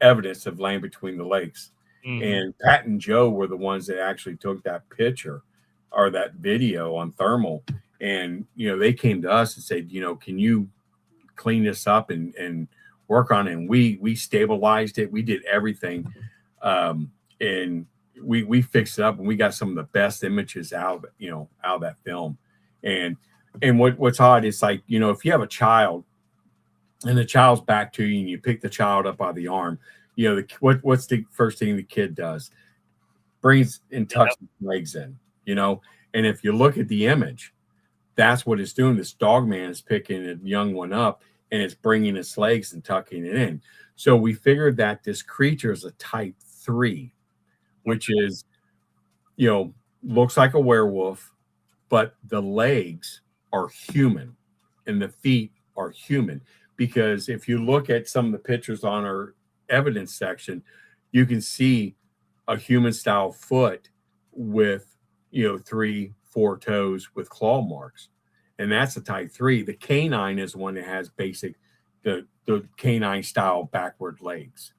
evidence of Land Between the Lakes. And Pat and Joe were the ones that actually took that picture or that video on thermal. And, they came to us and said, can you clean this up and work on it? And we stabilized it. We did everything. And we fixed it up, and we got some of the best images out of that film. And what's odd is, like, if you have a child and the child's back to you and you pick the child up by the arm, what's the first thing the kid does? Brings and tucks his legs in, and if you look at the image, that's what it's doing. This dog man is picking a young one up, and it's bringing its legs and tucking it in. So we figured that this creature is a type 3, which is, looks like a werewolf, but the legs are human and the feet are human. Because if you look at some of the pictures on our evidence section, you can see a human style foot with, 3-4 toes with claw marks. And that's a type 3. The canine is one that has basic, the canine style backward legs.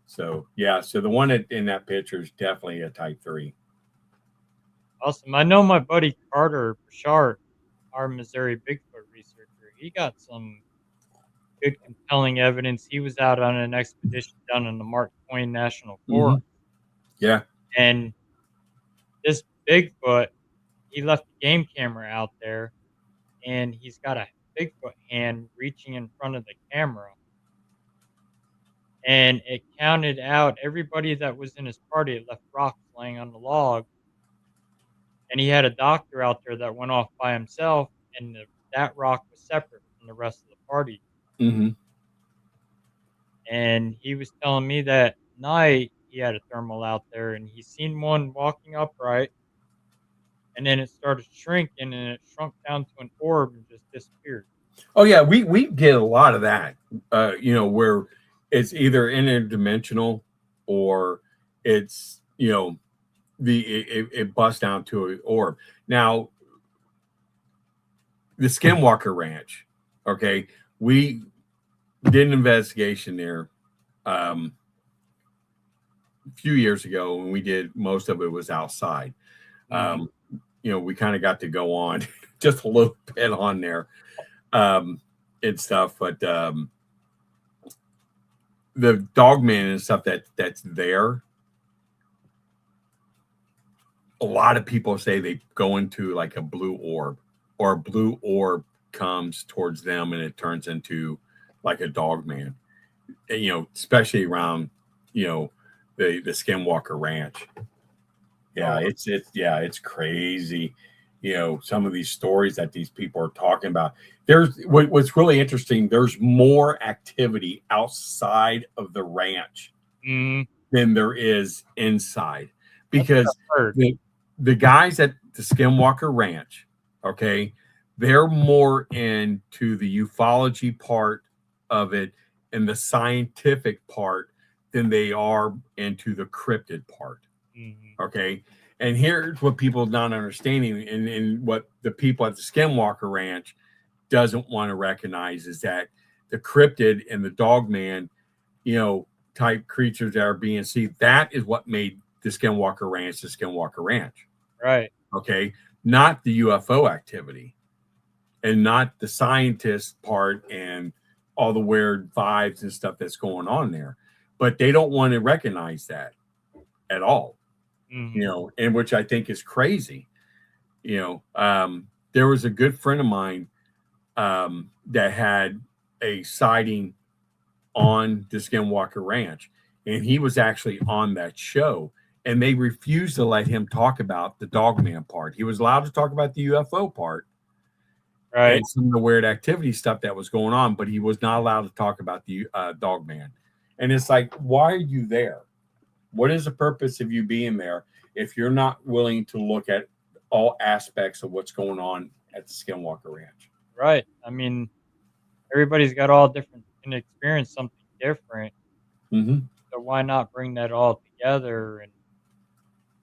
So, yeah. So the one in that picture is definitely a type 3. Awesome. I know my buddy Carter Bouchard, our Missouri Bigfoot researcher, he got some good, compelling evidence. He was out on an expedition down in the Mark Twain National Forest. Yeah. And this Bigfoot, he left the game camera out there, and he's got a Bigfoot hand reaching in front of the camera. And it counted out everybody that was in his party. It left rocks laying on the log. And he had a doctor out there that went off by himself, and that rock was separate from the rest of the party. And he was telling me that night he had a thermal out there, and he seen one walking upright, and then it started shrinking, and it shrunk down to an orb and just disappeared. Oh yeah, we did a lot of that. Where it's either interdimensional or it's it busts down to an orb. Now, the Skinwalker Ranch, okay, we did an investigation there a few years ago, and we did most of it was outside. We kind of got to go on just a little bit on there and stuff, but the Dogman and stuff that's there, a lot of people say they go into like a blue orb, or a blue orb comes towards them and it turns into like a Dogman, especially around the Skinwalker Ranch. Yeah, it's crazy. Some of these stories that these people are talking about. There's what's really interesting. There's more activity outside of the ranch than there is inside, because the guys at the Skinwalker Ranch, okay, they're more into the ufology part of it and the scientific part than they are into the cryptid part. Okay. And here's what people not understanding, and what the people at the Skinwalker Ranch doesn't want to recognize, is that the cryptid and the Dogman, type creatures that are being seen, that is what made the Skinwalker Ranch the Skinwalker Ranch. Right. Okay. Not the UFO activity, and not the scientist part and all the weird vibes and stuff that's going on there. But they don't want to recognize that at all. And which I think is crazy. There was a good friend of mine that had a sighting on the Skinwalker Ranch, and he was actually on that show, and they refused to let him talk about the Dogman part. He was allowed to talk about the UFO part, right, and some of the weird activity stuff that was going on, but he was not allowed to talk about the Dogman. And it's like, why are you there? What is the purpose of you being there if you're not willing to look at all aspects of what's going on at the Skinwalker Ranch? Right. I mean, everybody's got all different and experience something different. Mm-hmm. So why not bring that all together and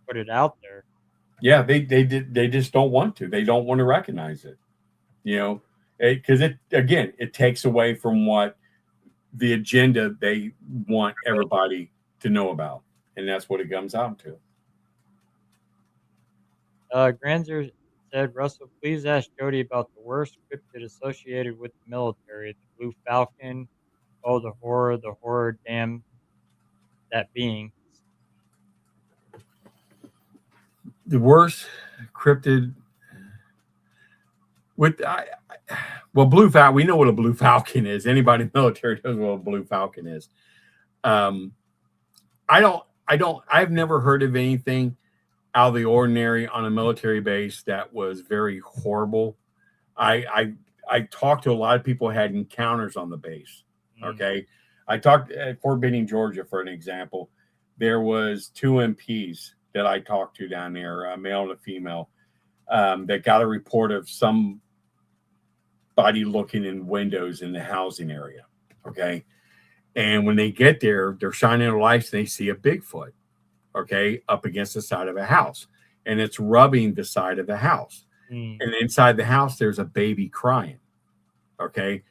put it out there? Yeah, they just don't want to. They don't want to recognize it. You know, because it takes away from what the agenda they want everybody to know about, and that's what it comes out to. Granzer said, Russell, please ask Joedy about the worst cryptid associated with the military. The Blue Falcon. Oh, the horror, damn that being. The worst cryptid with well, Blue Falcon. We know what a Blue Falcon is. Anybody in the military knows what a Blue Falcon is. Um, I've never heard of anything out of the ordinary on a military base that was very horrible. I talked to a lot of people who had encounters on the base. Okay. I talked at Fort Benning, Georgia, for an example. There was two MPs that I talked to down there, a male and a female, that got a report of somebody looking in windows in the housing area. Okay. And when they get there, they're shining their lights and they see a Bigfoot, okay, up against the side of a house. And it's rubbing the side of the house. And inside the house, there's a baby crying. Okay.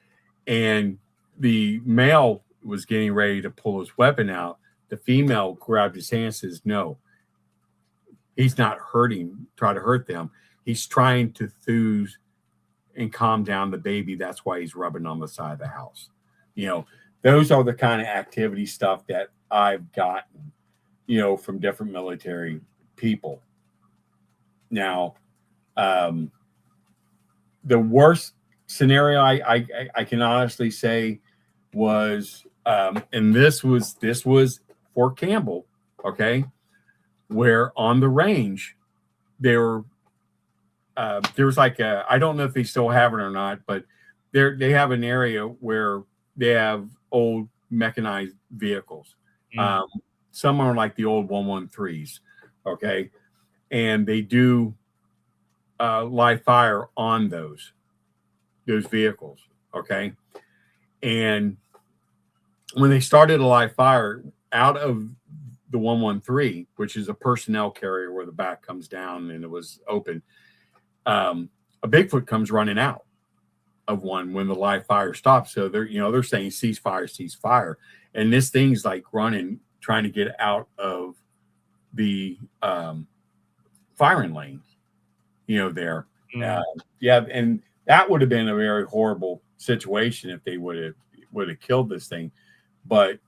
And the male was getting ready to pull his weapon out. The female grabbed his hand and says, no, he's not try to hurt them. He's trying to soothe and calm down the baby. That's why he's rubbing on the side of the house. You know, those are the kind of activity stuff that I've gotten, you know, from different military people. Now, the worst scenario I can honestly say was, and this was Fort Campbell, okay, where on the range there was like I don't know if they still have it or not, but they have an area where they have old mechanized vehicles. Some are like the old 113s, okay, and they do live fire on those vehicles, okay. And when they started a live fire out of the 113, which is a personnel carrier where the back comes down and it was open, a Bigfoot comes running out of one when the live fire stops. So they're saying cease fire, and this thing's like running, trying to get out of the firing lane, there. Yeah, and that would have been a very horrible situation if they would have killed this thing. But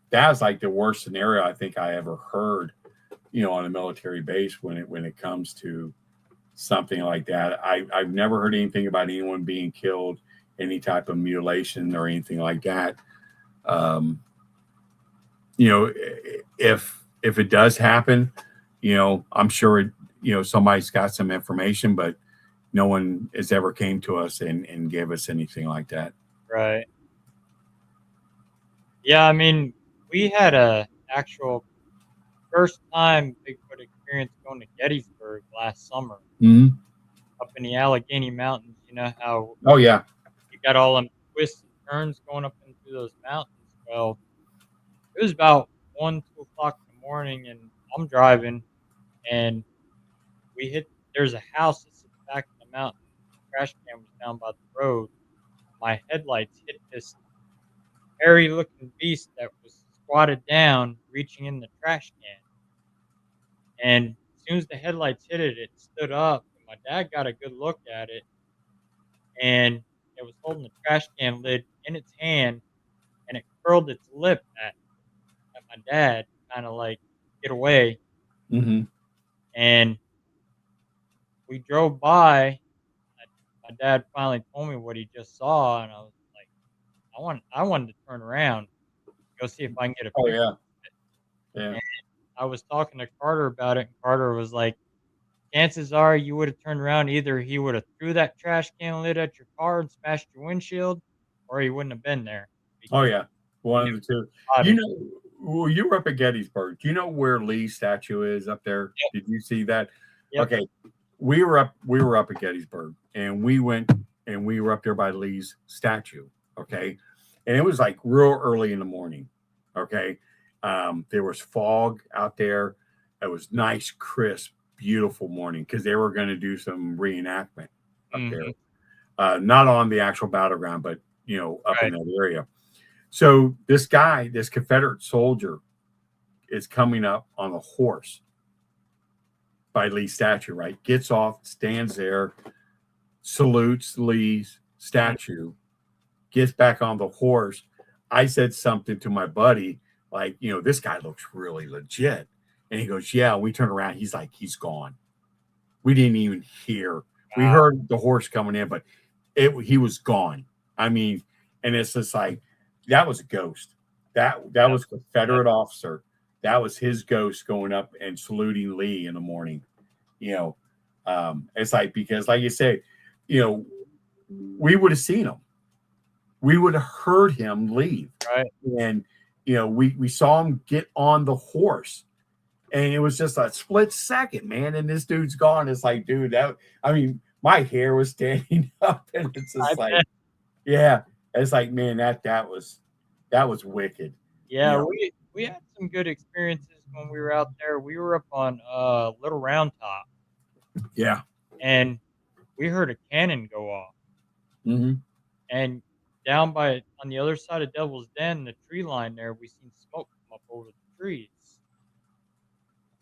that's like the worst scenario I think I ever heard, on a military base when it comes to something like that. I've never heard anything about anyone being killed, any type of mutilation or anything like that. If it does happen, I'm sure somebody's got some information, but no one has ever came to us and gave us anything like that. Right. Yeah, I mean, we had a actual first time Bigfoot experience going to Gettysburg last summer. Mm-hmm. Up in the Allegheny Mountains. You know how Oh yeah, you got all them twists and turns going up into those mountains. Well, it was about 1, 2 o'clock in the morning, and I'm driving, and there's a house that sits back in the mountain. The trash can was down by the road. My headlights hit this hairy looking beast that was squatted down, reaching in the trash can. And as soon as the headlights hit it, it stood up. And my dad got a good look at it, and it was holding the trash can lid in its hand, and it curled its lip at my dad, kind of like, get away. Mm-hmm. And we drove by. My dad finally told me what he just saw, and I was like, I wanted to turn around, go see if I can get a Oh picture. yeah. And I was talking to Carter about it, and Carter was like, chances are you would have turned around, either he would have threw that trash can lid at your car and smashed your windshield, or he wouldn't have been there. Oh yeah, one of the two. Well, you were up at Gettysburg. Do you know where Lee's statue is up there? Yep. Did you see that? Yep. Okay, we were up at Gettysburg, and we went and we were up there by Lee's statue. Okay. And it was like real early in the morning. Okay. There was fog out there. It was nice, crisp, beautiful morning because they were going to do some reenactment up there. Not on the actual battleground, but up in that area. So this guy, this Confederate soldier, is coming up on a horse by Lee's statue, right? Gets off, stands there, salutes Lee's statue, gets back on the horse. I said something to my buddy, like, this guy looks really legit. And he goes, yeah. We turn around. He's like, he's gone. We didn't even hear. We heard the horse coming in, but he was gone. I mean, and it's just like, that was a ghost. That was a Confederate officer. That was his ghost going up and saluting Lee in the morning. It's like, because like you say, we would have seen him. We would have heard him leave. Right. And, we saw him get on the horse. And it was just a split second, man. And this dude's gone. It's like, dude, my hair was standing up. And it's just like, yeah. It's like, man, that was wicked. Yeah, we had some good experiences when we were out there. We were up on Little Round Top. Yeah. And we heard a cannon go off. Mm-hmm. And down on the other side of Devil's Den, the tree line there, we seen smoke come up over the trees.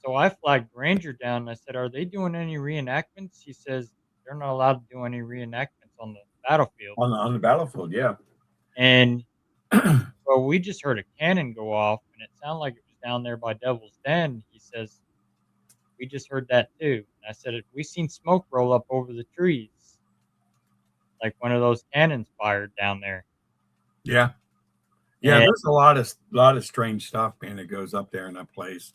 So I flagged Ranger down and I said, are they doing any reenactments? He says they're not allowed to do any reenactments on the battlefield. On the battlefield, yeah. And so we just heard a cannon go off, and it sounded like it was down there by Devil's Den. He says, we just heard that too. And I said, we seen smoke roll up over the trees, like one of those cannons fired down there. Yeah. Yeah, and there's a lot of strange stuff, man, that goes up there in that place.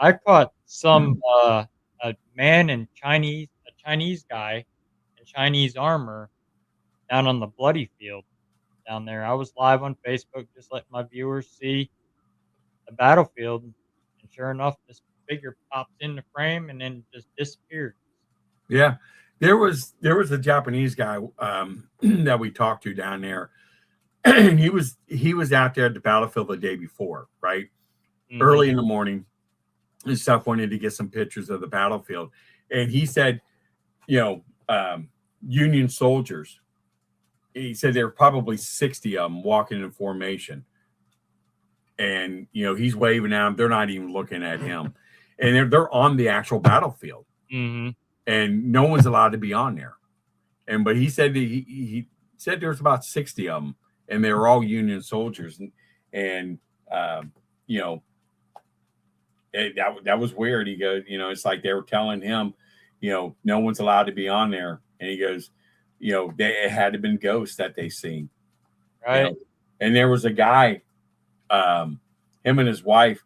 I caught some a man in a Chinese guy in Chinese armor down on the bloody field down there. I was live on Facebook, just letting my viewers see the battlefield, and sure enough, this figure pops in the frame and then just disappears. Yeah, there was a Japanese guy that we talked to down there, and he was out there at the battlefield the day before, right? Mm-hmm. Early in the morning and stuff, wanted to get some pictures of the battlefield, and he said, Union soldiers. He said there were probably 60 of them walking in formation. And, he's waving at them. They're not even looking at him. And they're on the actual battlefield. Mm-hmm. And no one's allowed to be on there. But he said he said there was about 60 of them. And they were all Union soldiers. And that was weird. He goes, it's like they were telling him, no one's allowed to be on there. And he goes, it had to have been ghosts that they seen. Right. And there was a guy, him and his wife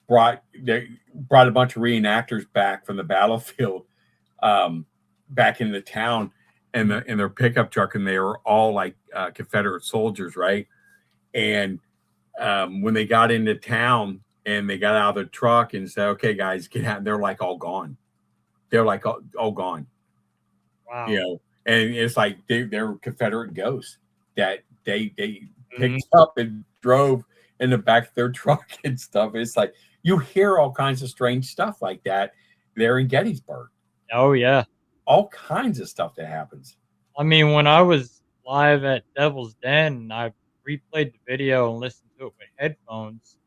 brought a bunch of reenactors back from the battlefield, back into town in their pickup truck, and they were all like Confederate soldiers, right? And when they got into town and they got out of the truck and said, "Okay, guys, get out," they're like all gone. They're like all gone. Wow. And it's like they're Confederate ghosts that they picked up and drove in the back of their truck and stuff. It's like you hear all kinds of strange stuff like that there in Gettysburg. Oh, yeah. All kinds of stuff that happens. I mean, when I was live at Devil's Den, I replayed the video and listened to it with headphones,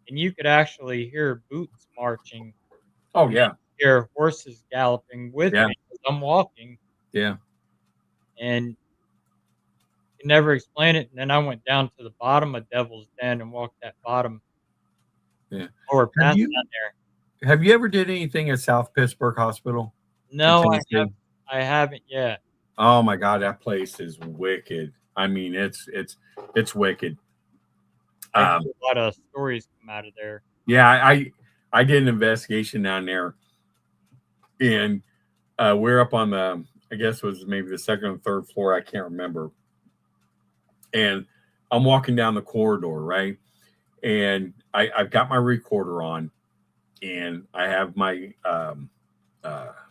and you could actually hear boots marching. Oh, yeah. Hear horses galloping with me as I'm walking. Yeah. And could never explain it. And then I went down to the bottom of Devil's Den and walked that bottom. Yeah. Or past down there. Have you ever did anything at South Pittsburgh Hospital? No, I haven't yet. Oh my God, that place is wicked. I mean, it's wicked. A lot of stories come out of there. Yeah, I did an investigation down there, and we're up on the, I guess it was maybe the second or third floor. I can't remember. And I'm walking down the corridor, right? And I've got my recorder on, and I have my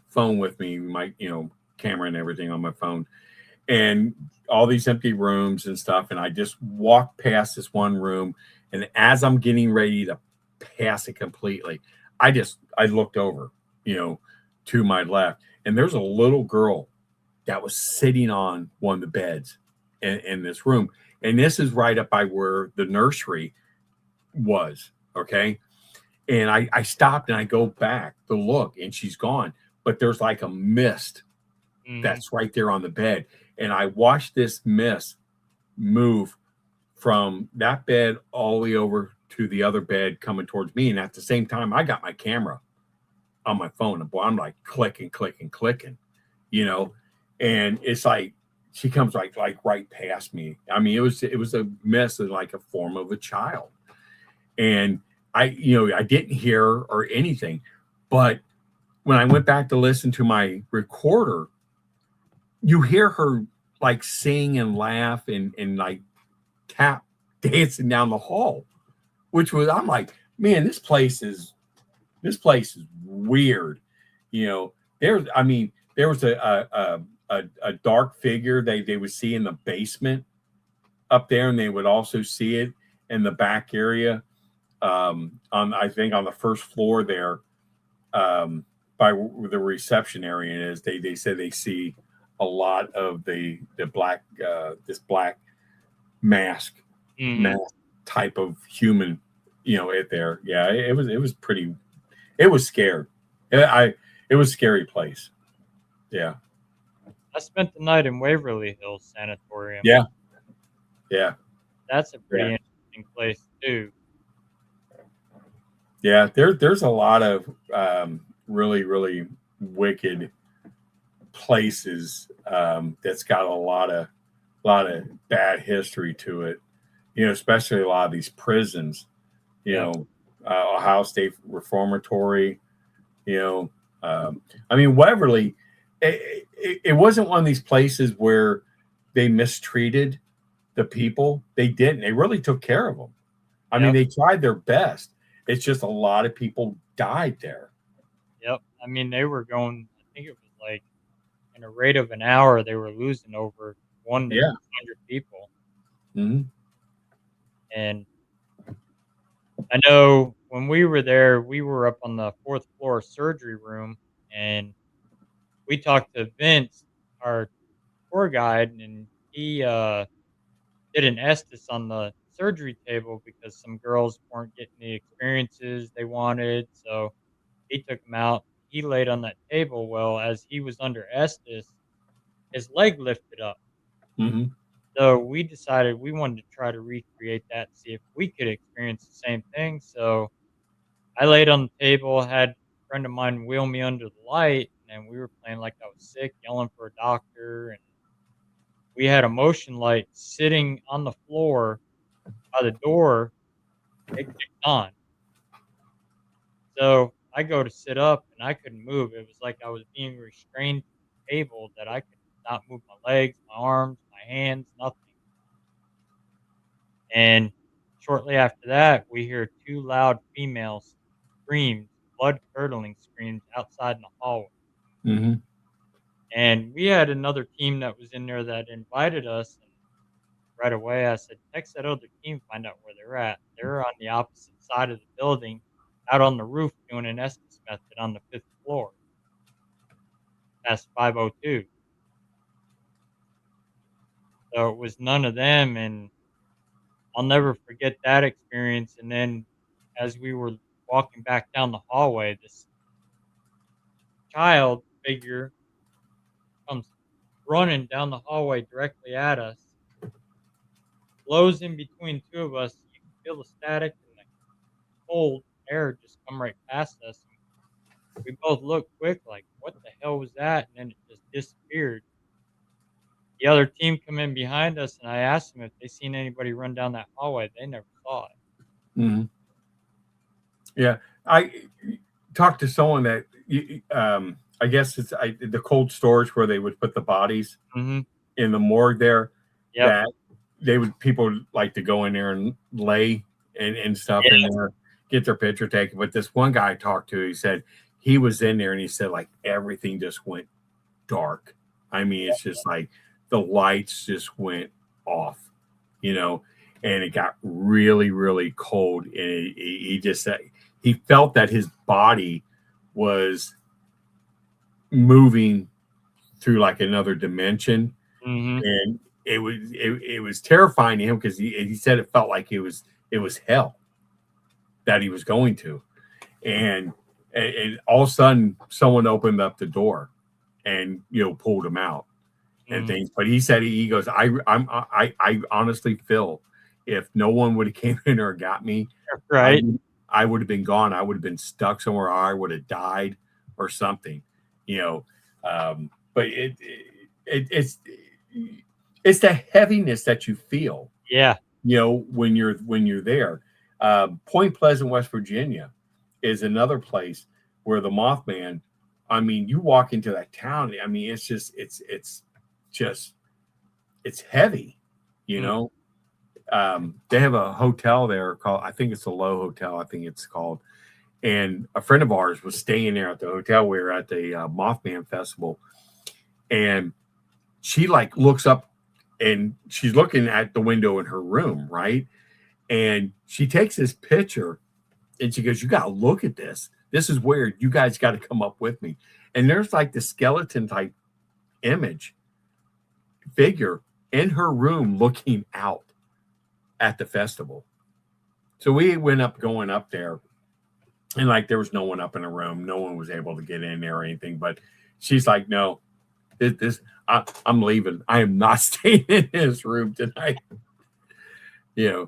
phone with me, my camera and everything on my phone. and all these empty rooms and stuff. And I just walked past this one room, and as I'm getting ready to pass it completely, I looked over, to my left, and there's a little girl that was sitting on one of the beds in this room. And this is right up by where the nursery was. Okay. And I stopped and I go back to look, and she's gone. But there's like a mist that's right there on the bed. And I watched this mist move from that bed all the way over to the other bed coming towards me. And at the same time, I got my camera on my phone. And boy, I'm like clicking, and it's like she comes like right past me. I mean, it was a mess of like a form of a child. And I didn't hear her or anything, but when I went back to listen to my recorder, you hear her like sing and laugh and like tap dancing down the hall, which was, I'm like, man, this place is weird. There was a dark figure they would see in the basement up there, and they would also see it in the back area. I think on the first floor there, by the reception area is, they said they see a lot of the black this black mask type of human, there. Yeah, it was pretty. It was scared. It was a scary place. Yeah. I spent the night in Waverly Hills Sanatorium. Yeah. That's a pretty interesting place too. Yeah, there's a lot of really, really wicked places that's got a lot of bad history to it. Especially a lot of these prisons. Ohio State Reformatory. Waverly. It wasn't one of these places where they mistreated the people. They didn't. They really took care of them. I mean, they tried their best. It's just a lot of people died there. Yep. I mean, they were going, I think it was like in a rate of an hour, they were losing over 100 to 200 people. Mm-hmm. And I know when we were there, we were up on the 4th floor surgery room, and we talked to Vince, our tour guide, and he did an Estes on the surgery table because some girls weren't getting the experiences they wanted. So he took them out. He laid on that table. Well, as he was under Estes, his leg lifted up. Mm-hmm. So we decided we wanted to try to recreate that, see if we could experience the same thing. So I laid on the table, had a friend of mine wheel me under the light, and we were playing like I was sick, yelling for a doctor. And we had a motion light sitting on the floor by the door. It kicked on. So I go to sit up, and I couldn't move. It was like I was being restrained to the table, that I could not move my legs, my arms, my hands, nothing. And shortly after that, we hear 2 loud female screams, blood-curdling screams outside in the hallway. Mm-hmm. And we had another team that was in there that invited us. And right away, I said, text that other team, find out where they're at. They're on the opposite side of the building, out on the roof doing an Estes method on the 5th floor. That's 502. So it was none of them, and I'll never forget that experience. And then as we were walking back down the hallway, this child figure comes running down the hallway directly at us, blows in between 2 of us. You can feel the static and the cold air just come right past us. We both looked quick, like, what the hell was that? And then it just disappeared. The other team come in behind us, and I asked them if they seen anybody run down that hallway. They never saw it. Mm-hmm. Yeah, I talked to someone that I guess it's the cold storage where they would put the bodies in the morgue there. Yep. That people like to go in there and lay and stuff in there, get their picture taken. But this one guy I talked to, he said he was in there, and he said like everything just went dark. I mean, it's just like the lights just went off, you know, and it got really, really cold. And he just said he felt that his body was moving through like another dimension, Mm-hmm. and it was terrifying to him because he said it felt like it was hell that he was going to, and all of a sudden someone opened up the door and pulled him out and Mm-hmm. things. But he said he goes, I honestly feel if no one would have came in or got me, Right. I would have been gone. I would have been stuck somewhere. Or I would have died or something, but it's the heaviness that you feel, Yeah. when you're there. Point Pleasant, West Virginia, is another place where the Mothman. I mean, you walk into that town. I mean, it's just it's heavy, you Mm. know. They have a hotel there called, I think it's the Low Hotel, I think it's called. And a friend of ours was staying there at the hotel. We were at the Mothman Festival, and she like looks up and she's looking at the window in her room, right? And she takes this picture and she goes, "You got to look at this. This is weird. You guys got to come up with me." And there's like the skeleton type image figure in her room looking out at the festival. So we going up there, and like there was no one up in the room. No one was able to get in there or anything. But she's like, "No, I'm leaving. I am not staying in this room tonight." Yeah.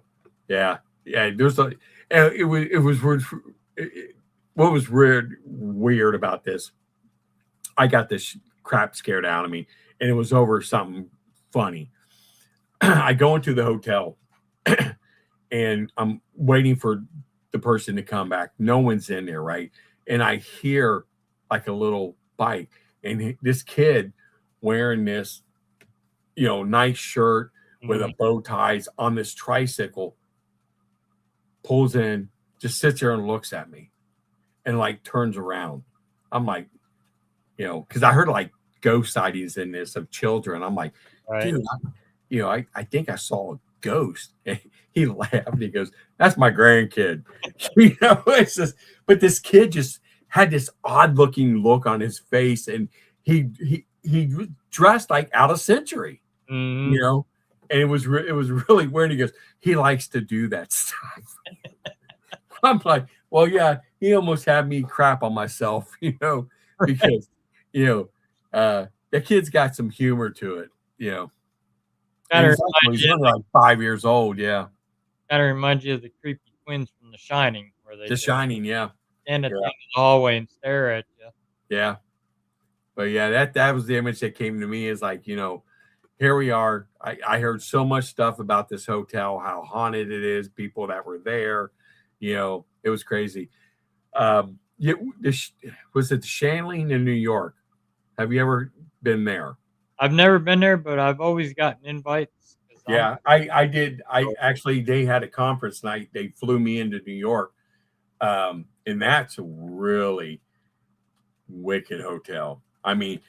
There's it was weird. What was weird about this? I got this crap scared out of me, and it was over something funny. I go into the hotel, and I'm waiting for the person to come back. No one's in there, right? And I hear like a little bike, and this kid wearing this, nice shirt with a bow ties on this tricycle pulls in, just sits there and looks at me, and like turns around. I'm like, because I heard like ghost sightings in this of children. I'm like, Right. dude, I think I saw a ghost. And he laughed. And he goes, "That's my grandkid." It's just, but this kid just had this odd looking look on his face, and he dressed like out of century, Mm-hmm. and it was really weird. He goes, "He likes to do that stuff." I'm like, well, yeah, he almost had me crap on myself, because the kid's got some humor to it, And Kind he's only like 5 years old, yeah. of reminds you of the creepy twins from The Shining, where they The just Shining, yeah, stand at yeah, the end of the hallway and stare at you. yeah. But yeah, that was the image that came to me, is like, here we are. I heard so much stuff about this hotel, how haunted it is, people that were there, it was crazy. Was it Shanling in New York? Have you ever been there? I've never been there, but I've always gotten invites because I'm Yeah, I did. I actually, they had a conference night. They flew me into New York, and that's a really wicked hotel. I mean,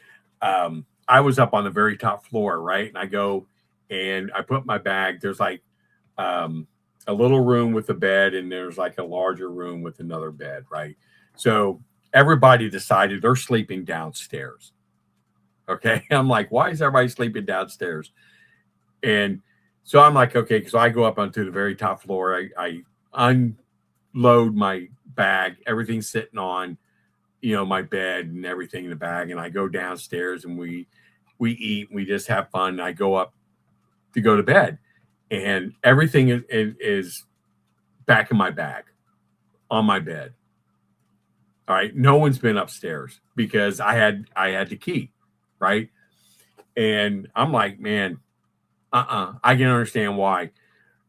I was up on the very top floor, right? And I go and I put my bag. There's like a little room with a bed, and there's like a larger room with another bed, right? So everybody decided they're sleeping downstairs. Okay. I'm like, why is everybody sleeping downstairs? And so I'm like, okay. So I go up onto the very top floor. I unload my bag, everything's sitting on, my bed and everything in the bag. And I go downstairs and we eat, we just have fun. I go up to go to bed, and everything is back in my bag on my bed. All right. No one's been upstairs because I had the key. Right. And I'm like, man, I can understand why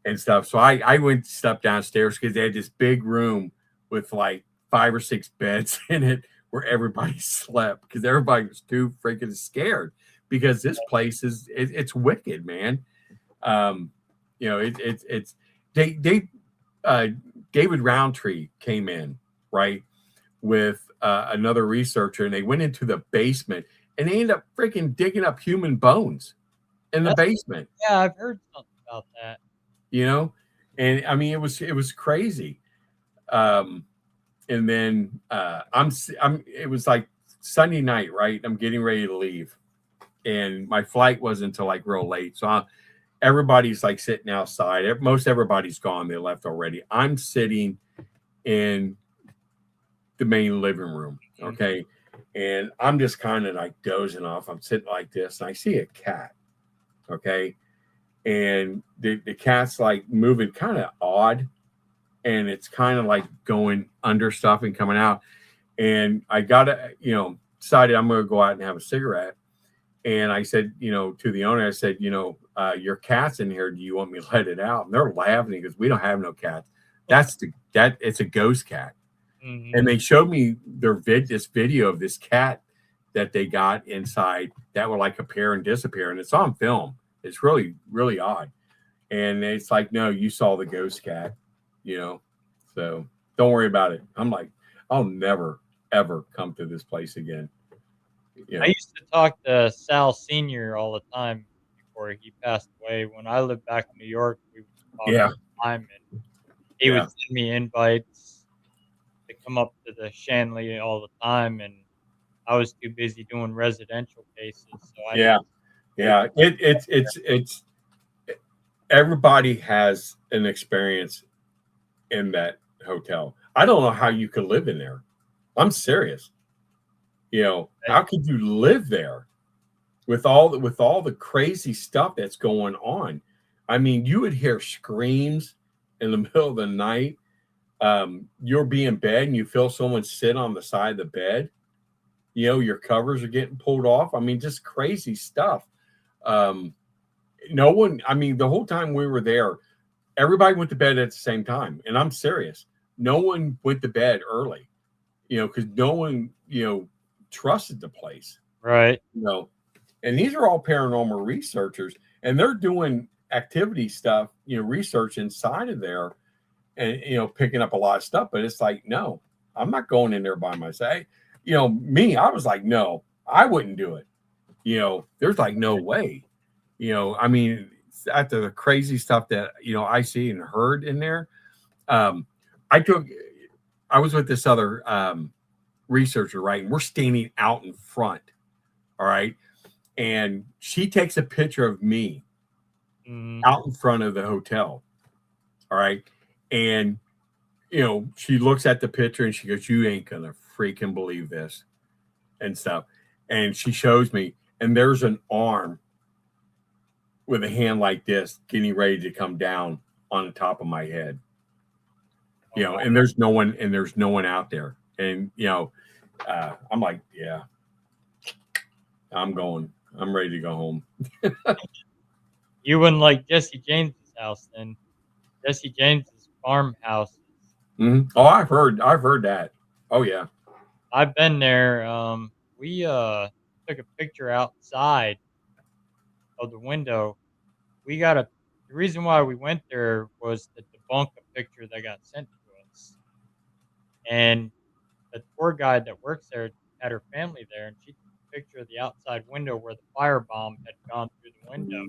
and stuff. So I went stuff downstairs because they had this big room with like 5 or 6 beds in it where everybody slept because everybody was too freaking scared, because this place it's wicked, man. It's David Roundtree came in, right, with another researcher, and they went into the basement, and they ended up freaking digging up human bones. in the That's basement. Yeah, I've heard something about that. You know, and I mean it was crazy. Um, and then I'm it was like Sunday night, right? I'm getting ready to leave, and my flight wasn't until like real late, so everybody's like sitting outside. Most everybody's gone; they left already. I'm sitting in the main living room, Mhm. okay, and I'm just kind of like dozing off. I'm sitting like this, and I see a cat, okay, and the cat's like moving kind of odd, and it's kind of like going under stuff and coming out. And I got to, decided I'm going to go out and have a cigarette. And I said, to the owner, I said, your cat's in here. Do you want me to let it out? And they're laughing because we don't have no cats. It's a ghost cat. And Mhm. they showed me this video of this cat that they got inside that would like appear and disappear. And it's on film. It's really, really odd. And it's like, no, you saw the ghost cat, you know. So don't worry about it. I'm like, I'll never ever come to this place again. You I know. used to talk to Sal Senior all the time before he passed away. When I lived back in New York, we would talk Yeah. all the time, and he would Yeah. send me invites to come up to the Shanley all the time, and I was too busy doing residential cases, so I never Yeah. really. Yeah. It's everybody has an experience in that hotel. I don't know how you could live in there. I'm serious. How could you live there with all the crazy stuff that's going on? I mean, you would hear screams in the middle of the night. You'll be in bed and you feel someone sit on the side of the bed. Your covers are getting pulled off. I mean, just crazy stuff. Um, no one, I mean, the whole time we were there, everybody went to bed at the same time. And I'm serious. No one went to bed early, because no one, trusted the place, Right. you know. And these are all paranormal researchers, and they're doing activity stuff, research inside of there, and picking up a lot of stuff. But it's like, no, I'm not going in there by myself. Me, I was like, no, I wouldn't do it. There's like no way. I mean, after the crazy stuff that I see and heard in there, um, I took, I was with this other researcher, right? And we're standing out in front, all right, and she takes a picture of me Mhm. out in front of the hotel, all right, and she looks at the picture and she goes, "You ain't gonna freaking believe this," and stuff. And she shows me, and there's an arm with a hand like this, getting ready to come down on the top of my head. Oh, wow. And there's no one out there. And I'm like, yeah, I'm going. I'm ready to go home. You wouldn't like Jesse James's house then. Jesse James's farmhouse. Mm-hmm. Oh, I've heard that. Oh yeah. I've been there. We took a picture outside of the window. We got a The reason why we went there was to debunk a picture that got sent to us. And the tour guide that works there had her family there, and she took a picture of the outside window where the firebomb had gone through the window.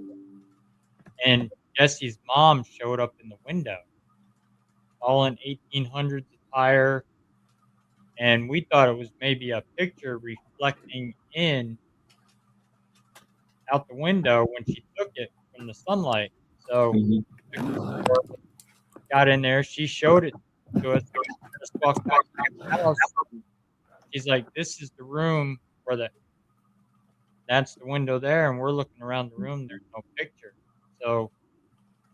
And Jesse's mom showed up in the window, all in 1800s attire, and we thought it was maybe a picture reflecting in out the window when she took it from the sunlight. So Mm-hmm. took the tour, got in there, she showed it to us, just walked back to the house. She's like, "This is the room where that's the window there," and we're looking around the room, there's no picture. So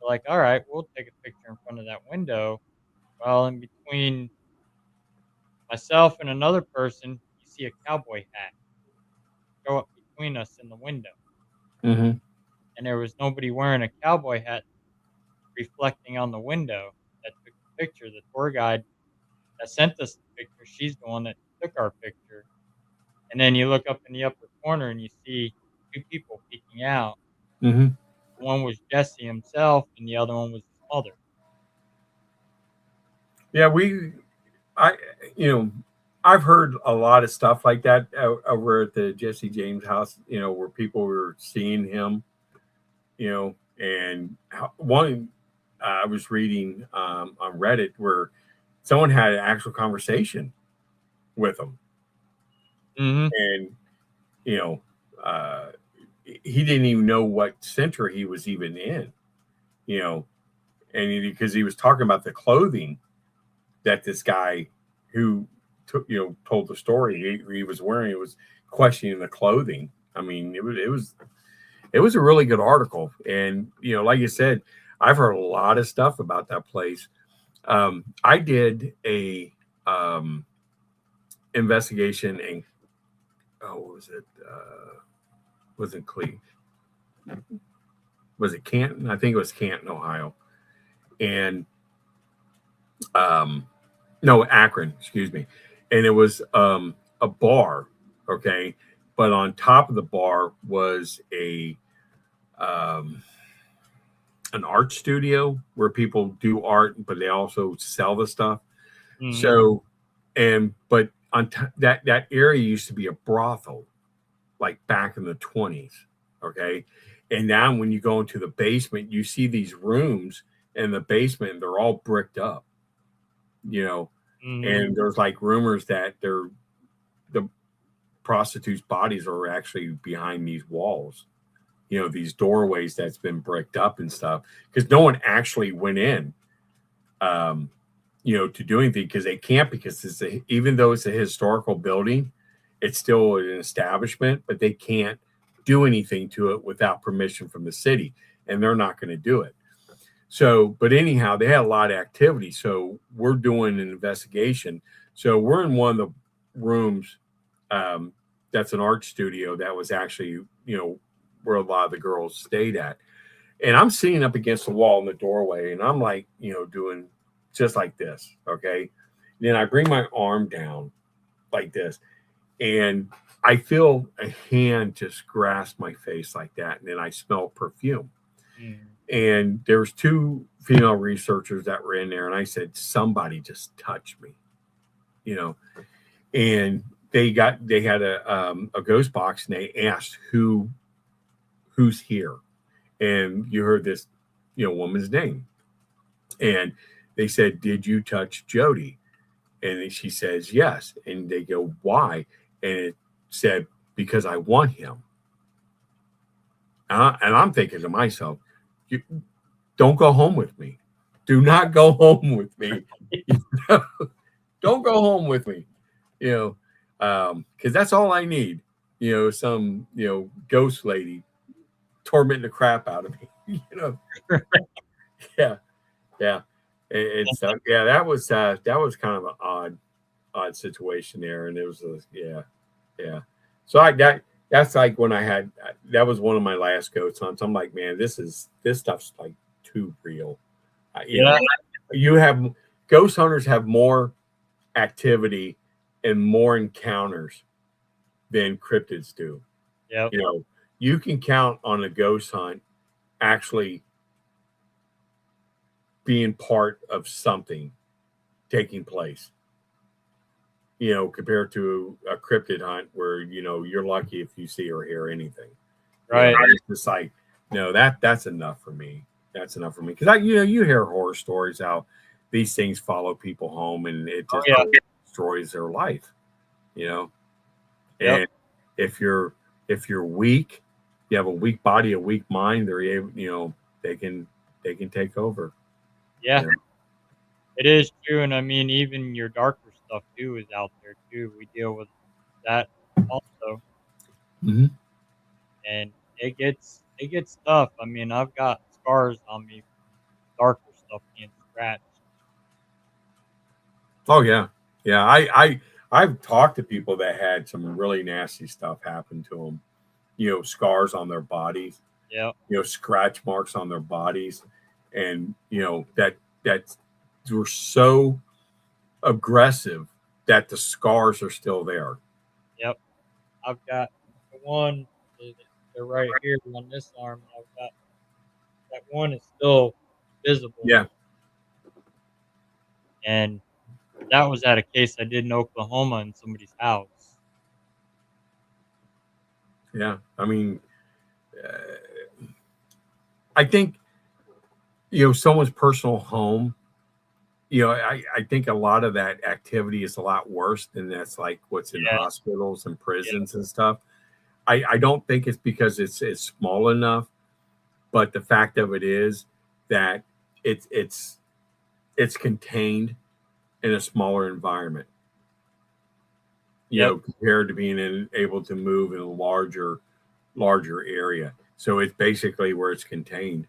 we're like, "All right, we'll take a picture in front of that window." Well, in between myself and another person, you see a cowboy hat go up between us in the window, Mm-hmm. and there was nobody wearing a cowboy hat reflecting on the window that took the picture. The tour guide that sent us the picture, she's the one that took our picture. And then you look up in the upper corner and you see two people peeking out. Mm-hmm. One was Jesse himself, and the other one was his mother. Yeah, I, I've heard a lot of stuff like that over at the Jesse James house. Where people were seeing him. And one I was reading on Reddit where someone had an actual conversation with him, and you know, uh, he didn't even know what center he was even in, and because he was talking about the clothing that this guy who told the story he was wearing, it was questioning the clothing. I mean, it was a really good article, and like you said, I've heard a lot of stuff about that place. I did a investigation in what was it? Was it Cleveland? Was it Canton? I think it was Canton, Ohio, and no, Akron, excuse me. And it was a bar, okay, but on top of the bar was an art studio where people do art, but they also sell the stuff. So, but that area used to be a brothel, like back in the 20s, okay. And now when you go into the basement, you see these rooms in the basement, and they're all bricked up, and there's like rumors that the prostitutes' bodies are actually behind these walls, these doorways that's been bricked up and stuff, because no one actually went in, to do anything, because they can't, because even though it's a historical building, it's still an establishment, but they can't do anything to it without permission from the city, and they're not going to do it. So, but anyhow, they had a lot of activity. So we're doing an investigation. So we're in one of the rooms. That's an art studio that was actually, where a lot of the girls stayed at. And I'm sitting up against the wall in the doorway, and I'm like, doing just like this. Okay. And then I bring my arm down like this, and I feel a hand just grasp my face like that. And then I smell perfume. And there was two female researchers that were in there, and I said, somebody just touched me, and they had a ghost box, and they asked who's here, and you heard this woman's name, and they said, did you touch Joedy? And she says yes. And they go, why? And it said, because I want him. And I'm thinking to myself, don't go home with me. Do not go home with me. Don't go home with me. Because that's all I need. Some ghost lady tormenting the crap out of me. Yeah, yeah. Yeah. That was kind of an odd situation there, and it was yeah. So that's like when that was one of my last ghost hunts. I'm like, man, this stuff's like too real. You have ghost hunters have more activity and more encounters than cryptids do. Yeah. You can count on a ghost hunt actually being part of something taking place. Compared to a cryptid hunt where you're lucky if you see or hear anything. Right. It's just like, no, that's enough for me. That's enough for me, because you hear horror stories how these things follow people home, and it just destroys their life. Yep. And if you're weak, you have a weak body, a weak mind, they're able, they can take over. Yeah. It is true, and I mean, even your darker stuff too is out there too. We deal with that also, and it gets tough. I mean, I've got scars on me from darker stuff being scratched. Oh yeah, yeah. I've talked to people that had some really nasty stuff happen to them. Scars on their bodies. Yeah. Scratch marks on their bodies, and that were so aggressive that the scars are still there. Yep. I've got the one. They're right here on this arm. I've got that one is still visible. Yeah. And that was at a case I did in Oklahoma in somebody's house. Yeah. I mean, I think, someone's personal home, I think a lot of that activity is a lot worse than that's like what's in Yeah, hospitals and yeah, prisons and stuff. I don't think it's because it's small enough, but the fact of it is that it's contained in a smaller environment, yep. compared to being able to move in a larger area. So it's basically where it's contained.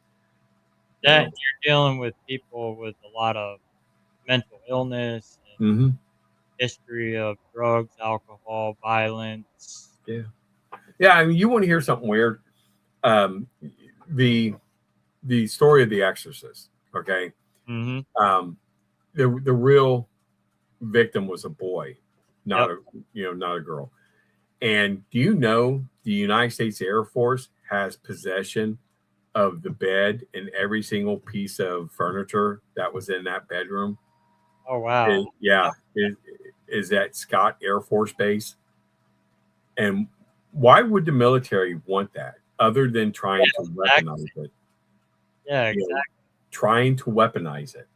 You That know. you're dealing with people with a lot of mental illness and Hmm. history of drugs, alcohol, violence. Yeah, yeah. I mean, you want to hear something weird? Um, the the story of The Exorcist. Okay, Mhm. um, the real victim was a boy, not Yep. not a girl. And do you know the United States Air Force has possession of the bed and every single piece of furniture that was in that bedroom? Oh, wow. Yeah, is at Scott Air Force Base. And why would the military want that other than Yeah, trying to weaponize exactly. it? Yeah, You know, exactly. trying to weaponize it.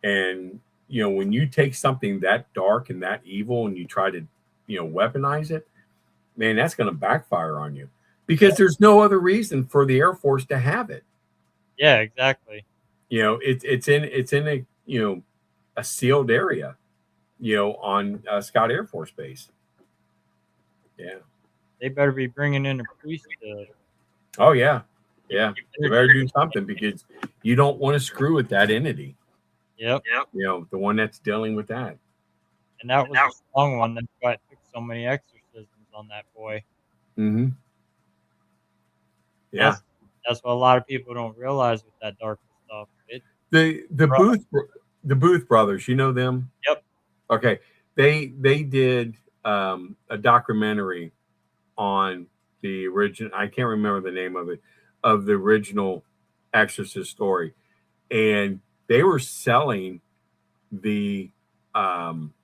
And when you take something that dark and that evil and you try to, weaponize it, man, that's going to backfire on you Yeah. because there's no other reason for the Air Force to have it. Yeah, exactly. It's in a a sealed area, on Scott Air Force Base. Yeah. They better be bringing in a priest to Oh yeah. keep Yeah. They their better do church. something because you don't want to screw with that entity. Yep. The one that's dealing with that. And that was a strong one. That's why it took so many exorcisms on that boy. Hmm. Yeah. That's that's what a lot of people don't realize with that darker stuff. It The rough. Booth brothers, you know them? Yep. Okay. They did a documentary on the original. I can't remember the name of it, of the original Exorcist story, and they were selling the um,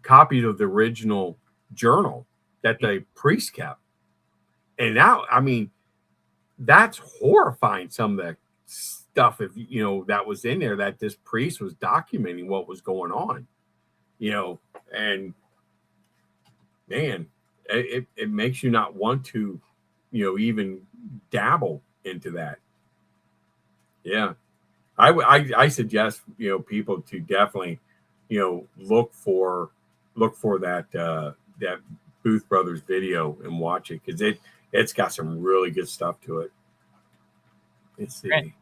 copies of the original journal that the priest kept. And now, I mean, that's horrifying. Some of the stuff, if that was in there, that this priest was documenting what was going on. And man, it makes you not want to, even dabble into that. Yeah, I suggest people to definitely look for that Booth Brothers video and watch it because it's got some really good stuff to it. Let's Grant, see.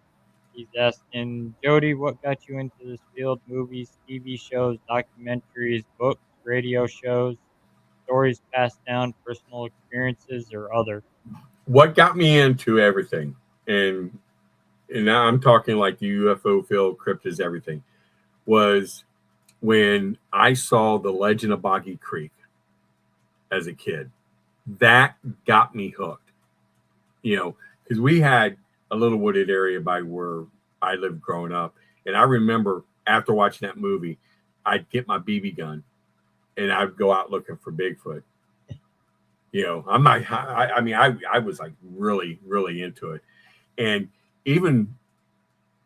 he's asking Jody, what got you into this field? Movies, TV shows, documentaries, books, radio shows, stories passed down, personal experiences, or other? What got me into everything, and now I'm talking like the UFO field, cryptids, everything, was when I saw the Legend of Boggy Creek as a kid. That got me hooked. Because we had a little wooded area by where I lived growing up, and I remember after watching that movie, I'd get my BB gun and I'd go out looking for Bigfoot. I'm not. I mean, I was like really, really into it, and even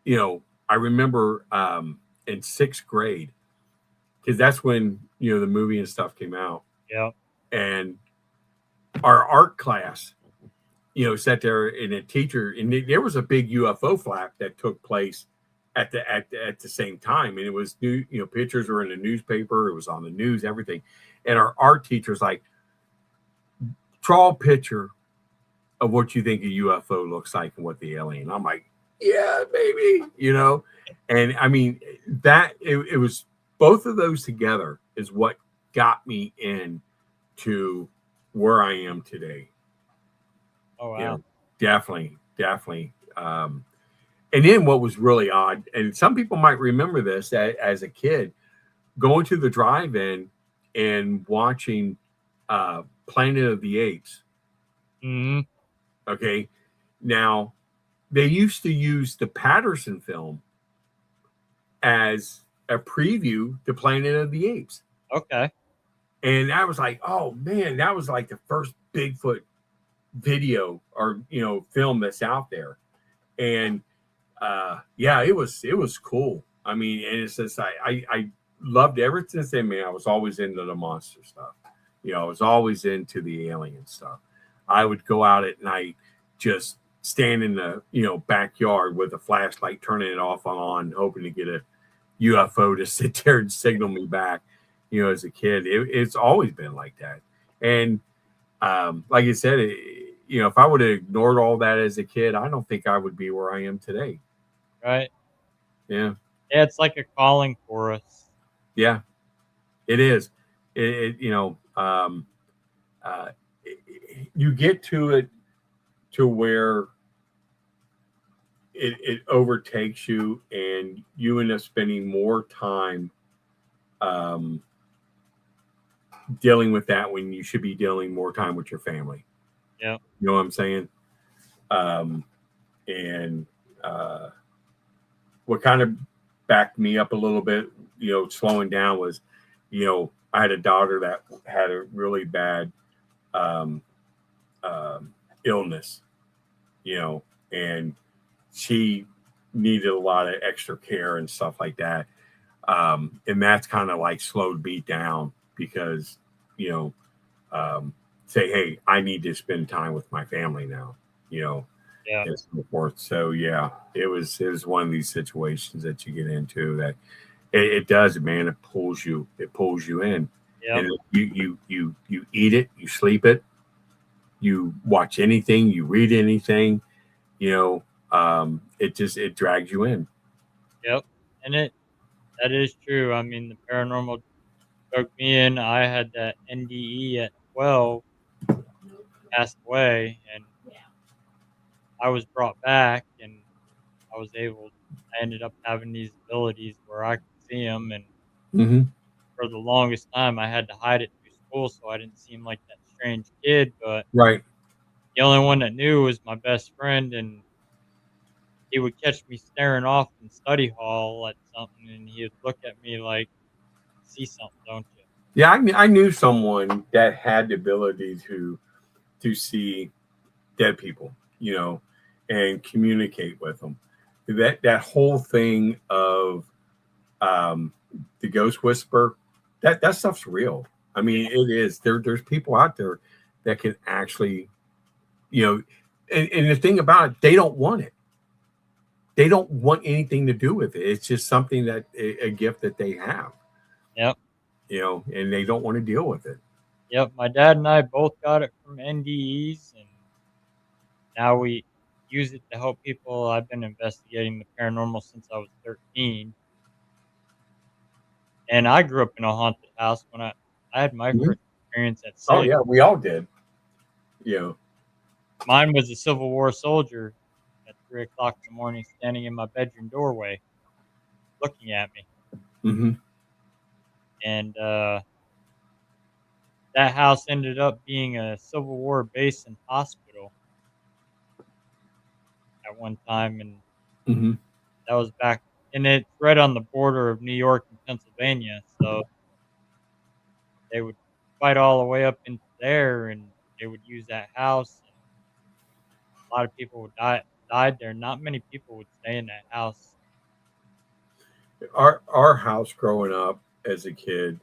I remember in sixth grade because that's when the movie and stuff came out, Yeah. and our art class, sat there and a teacher, and there was a big UFO flap that took place at the same time, and it was new. Pictures were in the newspaper, it was on the news, everything, and our art teacher's like, draw a picture of what you think a UFO looks like and what the alien. I'm like, yeah, baby, and I mean that it was both of those together is what got me in to where I am today. Oh, You wow. know, definitely. And then what was really odd, and some people might remember this as a kid, going to the drive-in and watching Planet of the Apes. Hmm. Okay, now they used to use the Patterson film as a preview to Planet of the Apes. Okay. And I was like, oh man, that was like the first Bigfoot video or film that's out there. And yeah, it was cool. I mean, and it's just I loved ever since then, man. I was always into the monster stuff. I was always into the alien stuff. I would go out at night, just stand in the backyard with a flashlight, turning it off and on, hoping to get a UFO to sit there and signal me back. As a kid, it's always been like that. And like you said, if I would have ignored all that as a kid, I don't think I would be where I am today. Right? Yeah, Yeah, it's like a calling for us. yeah, it is. Uh, you get to it to where it overtakes you, and you end up spending more time um, dealing with that when you should be dealing more time with your family. Yeah. You know what I'm saying? Um, and what kind of backed me up a little bit, slowing down was, I had a daughter that had a really bad um, illness, and she needed a lot of extra care and stuff like that. And that's kind of like slowed me down because, you know, say, hey, I need to spend time with my family now, Yeah. and so forth. So yeah, it was one of these situations that you get into that it does, man. It pulls you in, Yep. and you eat it, you sleep it, you watch anything, you read anything, you know, it drags you in. Yep. And that is true. I mean, the paranormal drug me in. I had that NDE at 12, passed away, and I was brought back, and I ended up having these abilities where I could see them, and Hmm. for the longest time, I had to hide it through school so I didn't seem like that strange kid, but Right. the only one that knew was my best friend, and he would catch me staring off in study hall at something, and he would look at me like, "See something, don't you?" Yeah, I knew someone that had the ability to see dead people, and communicate with them. That whole thing of um, the ghost whisper, that stuff's real. I mean, it is. There's people out there that can actually, you know, and the thing about it, they don't want it. They don't want anything to do with it. It's just something that a gift that they have, Yep. and they don't want to deal with it. Yep. My dad and I both got it from NDEs, and now we use it to help people. I've been investigating the paranormal since I was 13, and I grew up in a haunted house when I had my Mhm. first experience at Oh 6. yeah, we all did. You know. Mine was a Civil War soldier at 3 o'clock in the morning standing in my bedroom doorway looking at me. Hmm. And that house ended up being a Civil War base and hospital at one time. And Hmm. that was back, and it's right on the border of New York and Pennsylvania. So they would fight all the way up into there, and they would use that house. And a lot of people would died there. Not many people would stay in that house. Our house growing up as a kid,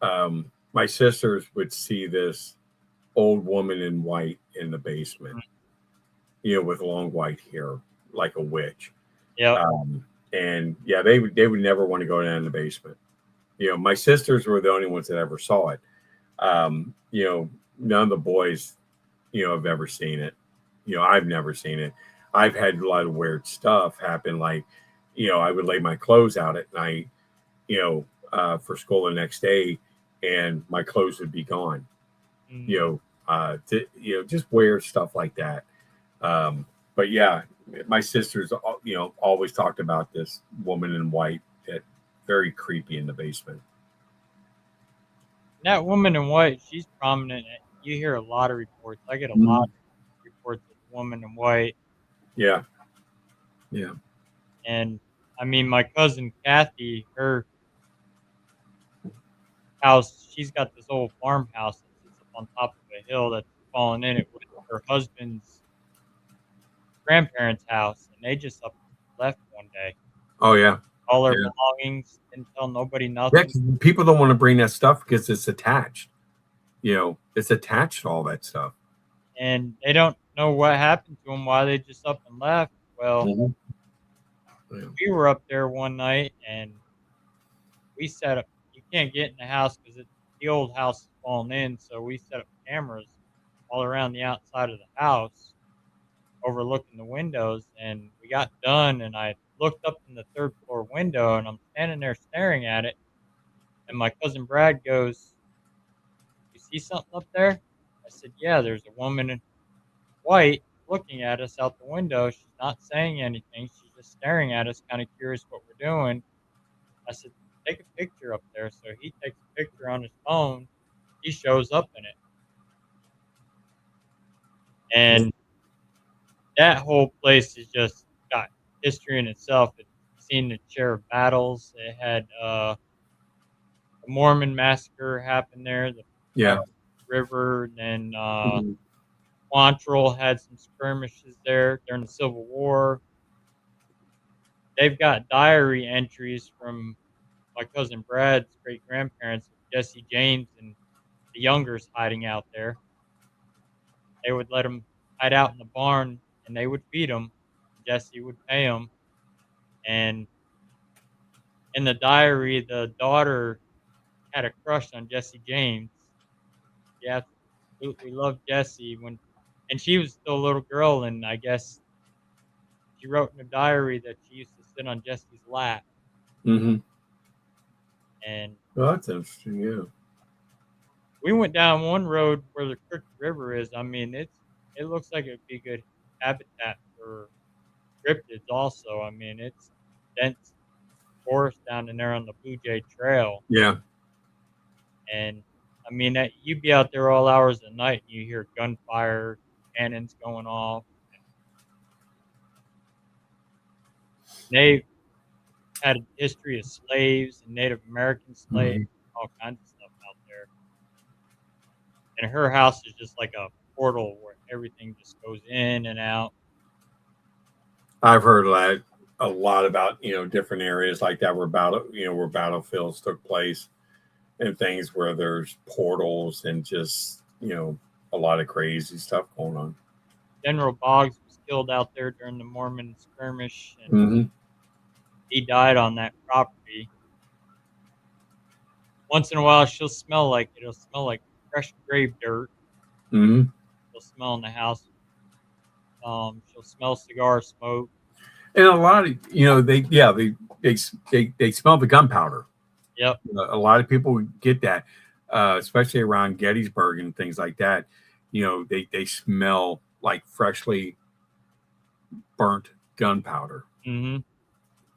my sisters would see this old woman in white in the basement, Mm. with long white hair, like a witch. Yep. And yeah, they would never want to go down in the basement. My sisters were the only ones that ever saw it. None of the boys, have ever seen it. I've never seen it. I've had a lot of weird stuff happen. Like, I would lay my clothes out at night, for school the next day, and my clothes would be gone. Mm. Just weird stuff like that. But yeah, my sisters, always talked about this woman in white that very creepy in the basement. That woman in white, she's prominent. You hear a lot of reports. I get a lot Mhm. of reports of the woman in white. Yeah, yeah. And I mean, my cousin Kathy, her house, she's got this old farmhouse that sits up on top of a hill that's fallen in. It was her husband's grandparents' house, and they just up and left one day. Oh yeah, All their yeah. belongings, didn't tell nobody Yeah, nothing. 'cause people don't want to bring that stuff because it's attached. It's attached to all that stuff. And they don't know what happened to them, why they just up and left. Well, Mhm. Yeah. we were up there one night, and we set up you can't get in the house because the old house is falling in, so we set up cameras all around the outside of the house, overlooking the windows, and we got done, and I looked up in the 3rd floor window, and I'm standing there staring at it, and my cousin Brad goes, "You see something up there?" I said, "Yeah, there's a woman in white looking at us out the window. She's not saying anything. She's just staring at us, kind of curious what we're doing." I said, "Take a picture up there." So he takes a picture on his phone. He shows up in it. And that whole place is just got history in itself. It's seen its share of battles. It had the Mormon massacre happened there, the Yeah. river, and Mhm. Quantrill had some skirmishes there during the Civil War. They've got diary entries from my cousin Brad's great grandparents, Jesse James and the Youngers hiding out there. They would let them hide out in the barn, and they would feed them. Jesse would pay them, and in the diary, the daughter had a crush on Jesse James. She absolutely loved Jesse and she was still a little girl, and I guess she wrote in her diary that she used to sit on Jesse's lap, Mhm. and Well, that's interesting. Yeah. we went down one road where the Crooked River is. I mean, it looks like it would be good habitat for cryptids also. I mean, it's dense forest down in there on the Blue Jay Trail, Yeah. and I mean, that you'd be out there all hours of the night, and you hear gunfire, cannons going off. They had a history of slaves and Native American slaves, Mhm. all kinds of stuff out there. And her house is just like a portal where everything just goes in and out. I've heard a lot about different areas like that where battlefields took place and things where there's portals and just a lot of crazy stuff going on. General Boggs was killed out there during the Mormon skirmish, and Hmm. he died on that property. Once in a while, it'll smell like fresh grave dirt. Hmm. It'll smell in the house. She'll smell cigar smoke. And a lot of they smell the gunpowder. Yep. A lot of people get that, especially around Gettysburg and things like that. They smell like freshly burnt gunpowder, Hmm.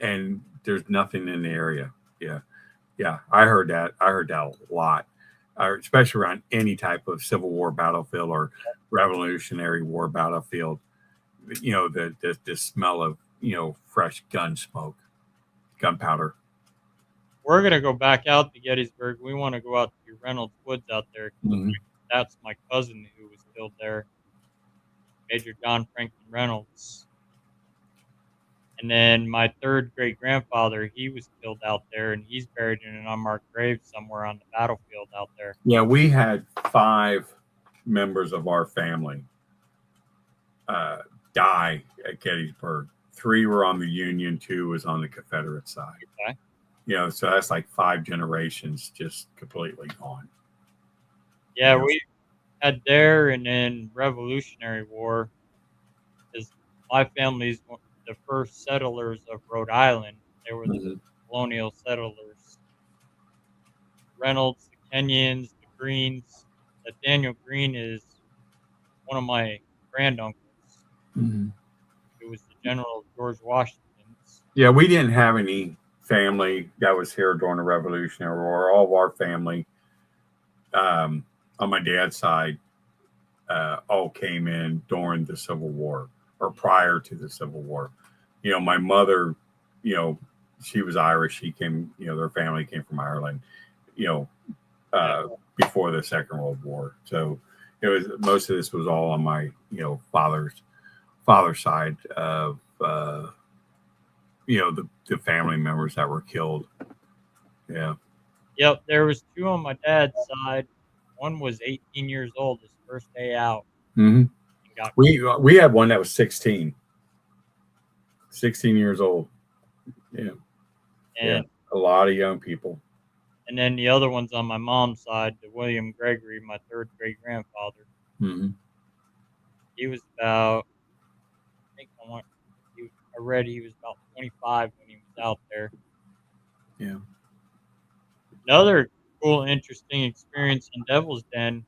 and there's nothing in the area. Yeah, yeah, I heard that a lot, especially around any type of Civil War battlefield or Revolutionary War battlefield. The smell of fresh gun smoke, gunpowder. We're gonna go back out to Gettysburg. We want to go out to Reynolds Woods out there. Hmm. That's my cousin who was killed there, Major John Franklin Reynolds. And then my third great grandfather, he was killed out there, and he's buried in an unmarked grave somewhere on the battlefield out there. Yeah, we had 5 members of our family uh, die at Gettysburg. 3 were on the Union, 2 was on the Confederate side. Okay. So that's like 5 generations just completely gone. Yeah, we had there, and then Revolutionary War is my family's the first settlers of Rhode Island. They were the Mhm. colonial settlers. Reynolds, the Kenyans, the Greens. Nathaniel Green is one of my granduncles. Mhm. Who was the general of George Washington's. Yeah, we didn't have any family that was here during the Revolutionary War. All of our family um, on my dad's side all came in during the Civil War or prior to the Civil War. My mother, you know, she was Irish. She came, their family came from Ireland, you know, Yeah. before the Second World War. So it was most of this was all on my, father's father's side of the family members that were killed. Yeah. Yep, there was 2 on my dad's side. One was 18 years old, his first day out, Hmm. and got We had one that was 16 years old. Yeah. Yeah. and A lot of young people. and then the other one's on my mom's side, the William Gregory, my third great grandfather. Hmm. He was about, I think I read he was about 25 when he was out there. Yeah. Another cool, interesting experience in Devil's Den.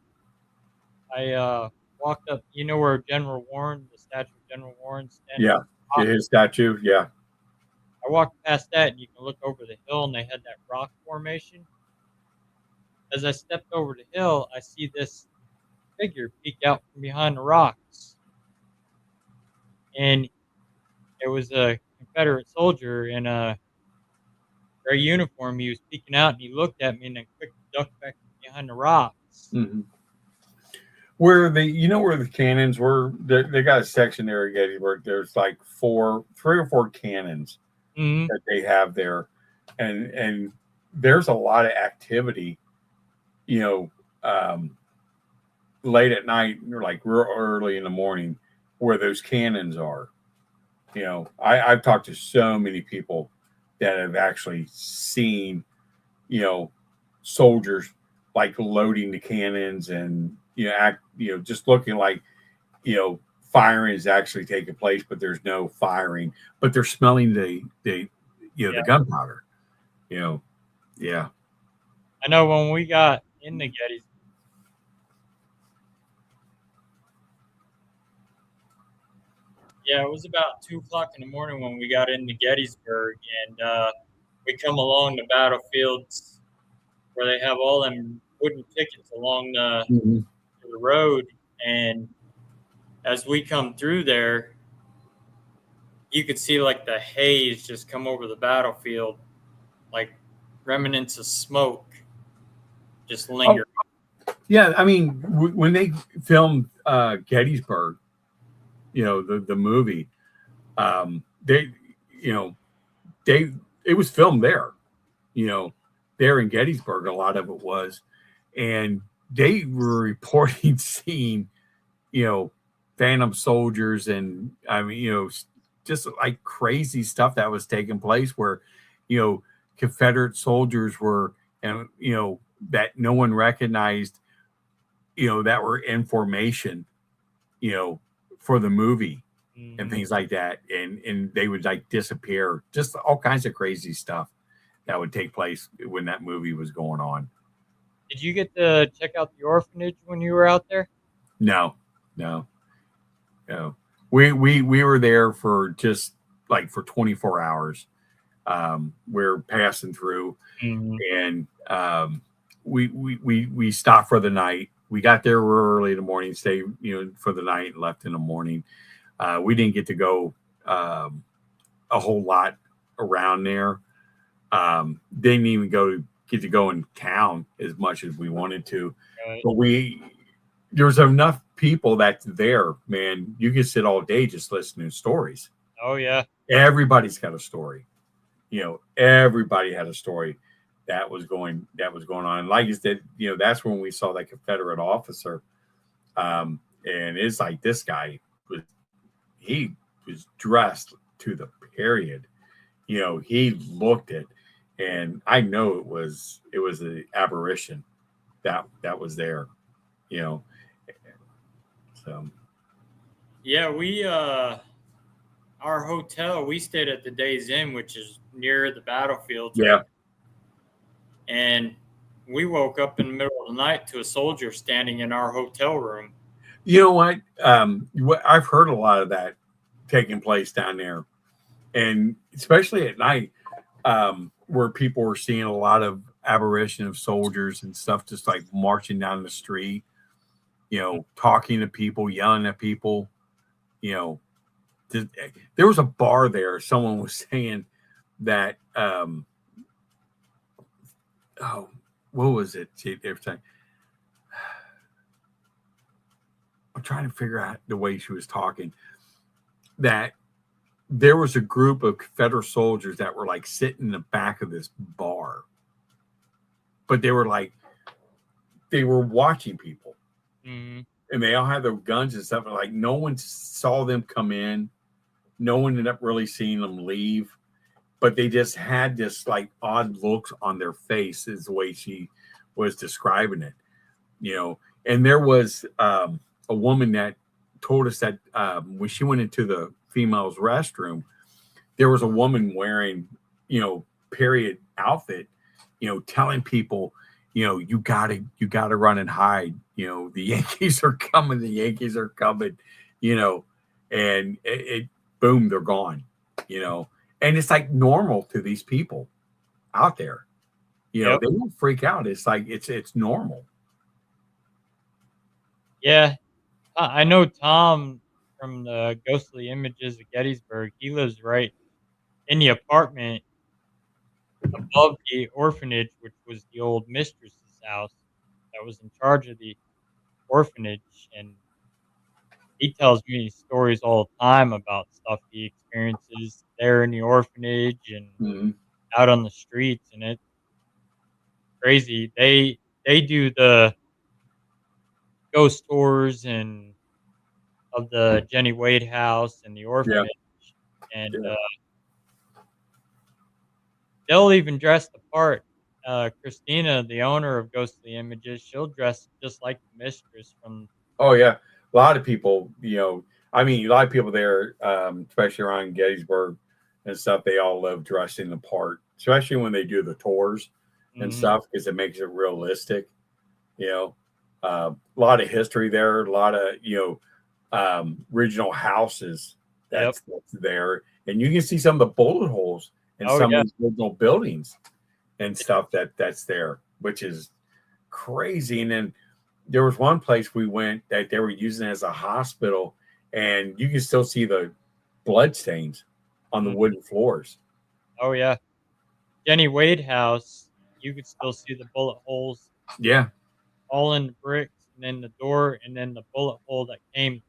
I walked up. You know where General Warren, the statue of General Warren, standing Yeah. on the rock. His statue. Yeah. I walked past that, and you can look over the hill, and they had that rock formation. As I stepped over the hill, I see this figure peek out from behind the rocks, and it was a Confederate soldier in a gray uniform. He was peeking out, and he looked at me, and then quick ducked back behind the rocks. Hmm. Where where the cannons were, they got a section there at Gettysburg. There's like 3 or 4 cannons Hmm. that they have there, and there's a lot of activity, you know, late at night or like real early in the morning, where those cannons are. I've talked to so many people that have actually seen, soldiers like loading the cannons and just looking like firing is actually taking place, but there's no firing, but they're smelling the Yeah, gunpowder. You know, yeah, I know when we got in the Gettysburg. Yeah, it was about 2 o'clock in the morning when we got into Gettysburg, and we come along the battlefields where they have all them wooden pickets along Mhm. the road. And as we come through there, you could see like the haze just come over the battlefield, like remnants of smoke just Oh linger. yeah, I mean when they filmed Gettysburg, the movie, they you know they it was filmed there, you know, there in Gettysburg. A lot of it was, and they were reporting seeing, you know, phantom soldiers, and I mean, just like crazy stuff that was taking place where, you know, Confederate soldiers were, and that no one recognized, that were in formation, you know, for the movie and Mhm. things like that, and they would like disappear, just all kinds of crazy stuff that would take place when that movie was going on. Did you get to check out the orphanage when you were out there? No, no, no. We were there for just like for 24 hours. We're passing through, Hmm. and we stopped for the night. We got there early in the morning, stayed for the night, and left in the morning. We didn't get to go a whole lot around there. Didn't even get to go in town as much as we wanted to, Right. but there's enough people that's there, man. You can sit all day just listening to stories. Oh yeah. Everybody's got a story. Everybody had a story that was going on. Like you said, that's when we saw that Confederate officer. And it's like this guy he was dressed to the period. He looked it, and I know it was an apparition that was there. You know, so Yeah, we our hotel, we stayed at the Days Inn, which is near the battlefields, right? yeah. And we woke up in the middle of the night to a soldier standing in our hotel room. You know what? I've heard a lot of that taking place down there, and especially at night, where people were seeing a lot of aberration of soldiers and stuff, just like marching down the street, talking to people, yelling at people. You know, there was a bar there. Someone was saying that, oh, what was it? They were saying, I'm trying to figure out the way she was talking. that there was a group of Confederate soldiers that were like sitting in the back of this bar, but they were watching people, Mm-hmm. and they all had their guns and stuff. And like no one saw them come in, no one ended up really seeing them leave, but they just had this like odd looks on their face, is the way she was describing it, you know. And there was a woman that told us that when she went into the female's restroom, there was a woman wearing, you know, period outfit, you know, telling people, you know, you gotta run and hide. You know, the Yankees are coming. The Yankees are coming. You know, and it boom, they're gone. You know, and it's like normal to these people out there. You know, Yep. they don't freak out. It's like it's normal. Yeah. I know Tom from the Ghostly Images of Gettysburg. He lives right in the apartment above the orphanage, which was the old mistress's house that was in charge of the orphanage. And he tells me stories all the time about stuff he experiences there in the orphanage and Mm-hmm. out on the streets. And it's crazy. They do the ghost tours and of the Jenny Wade house and the Yeah, orphanage, and yeah. they'll even dress the part. Christina, the owner of Ghostly Images, she'll dress just like the mistress from. Oh yeah, a lot of people. You know, I mean, a lot of people there, especially around Gettysburg and stuff. They all love dressing the part, especially when they do the tours and Mhm. stuff, because it makes it realistic. You know, a lot of history there, a lot of original houses Yep. that's there, and you can see some of the bullet holes in Oh some yeah. of these original buildings and stuff that's there, which is crazy. And then there was one place we went that they were using as a hospital, and you can still see the blood stains on the Mhm. wooden floors. Oh yeah. Jenny Wade house. You could still see the bullet holes Yeah, all in the bricks, and then the door, and then the bullet hole that came.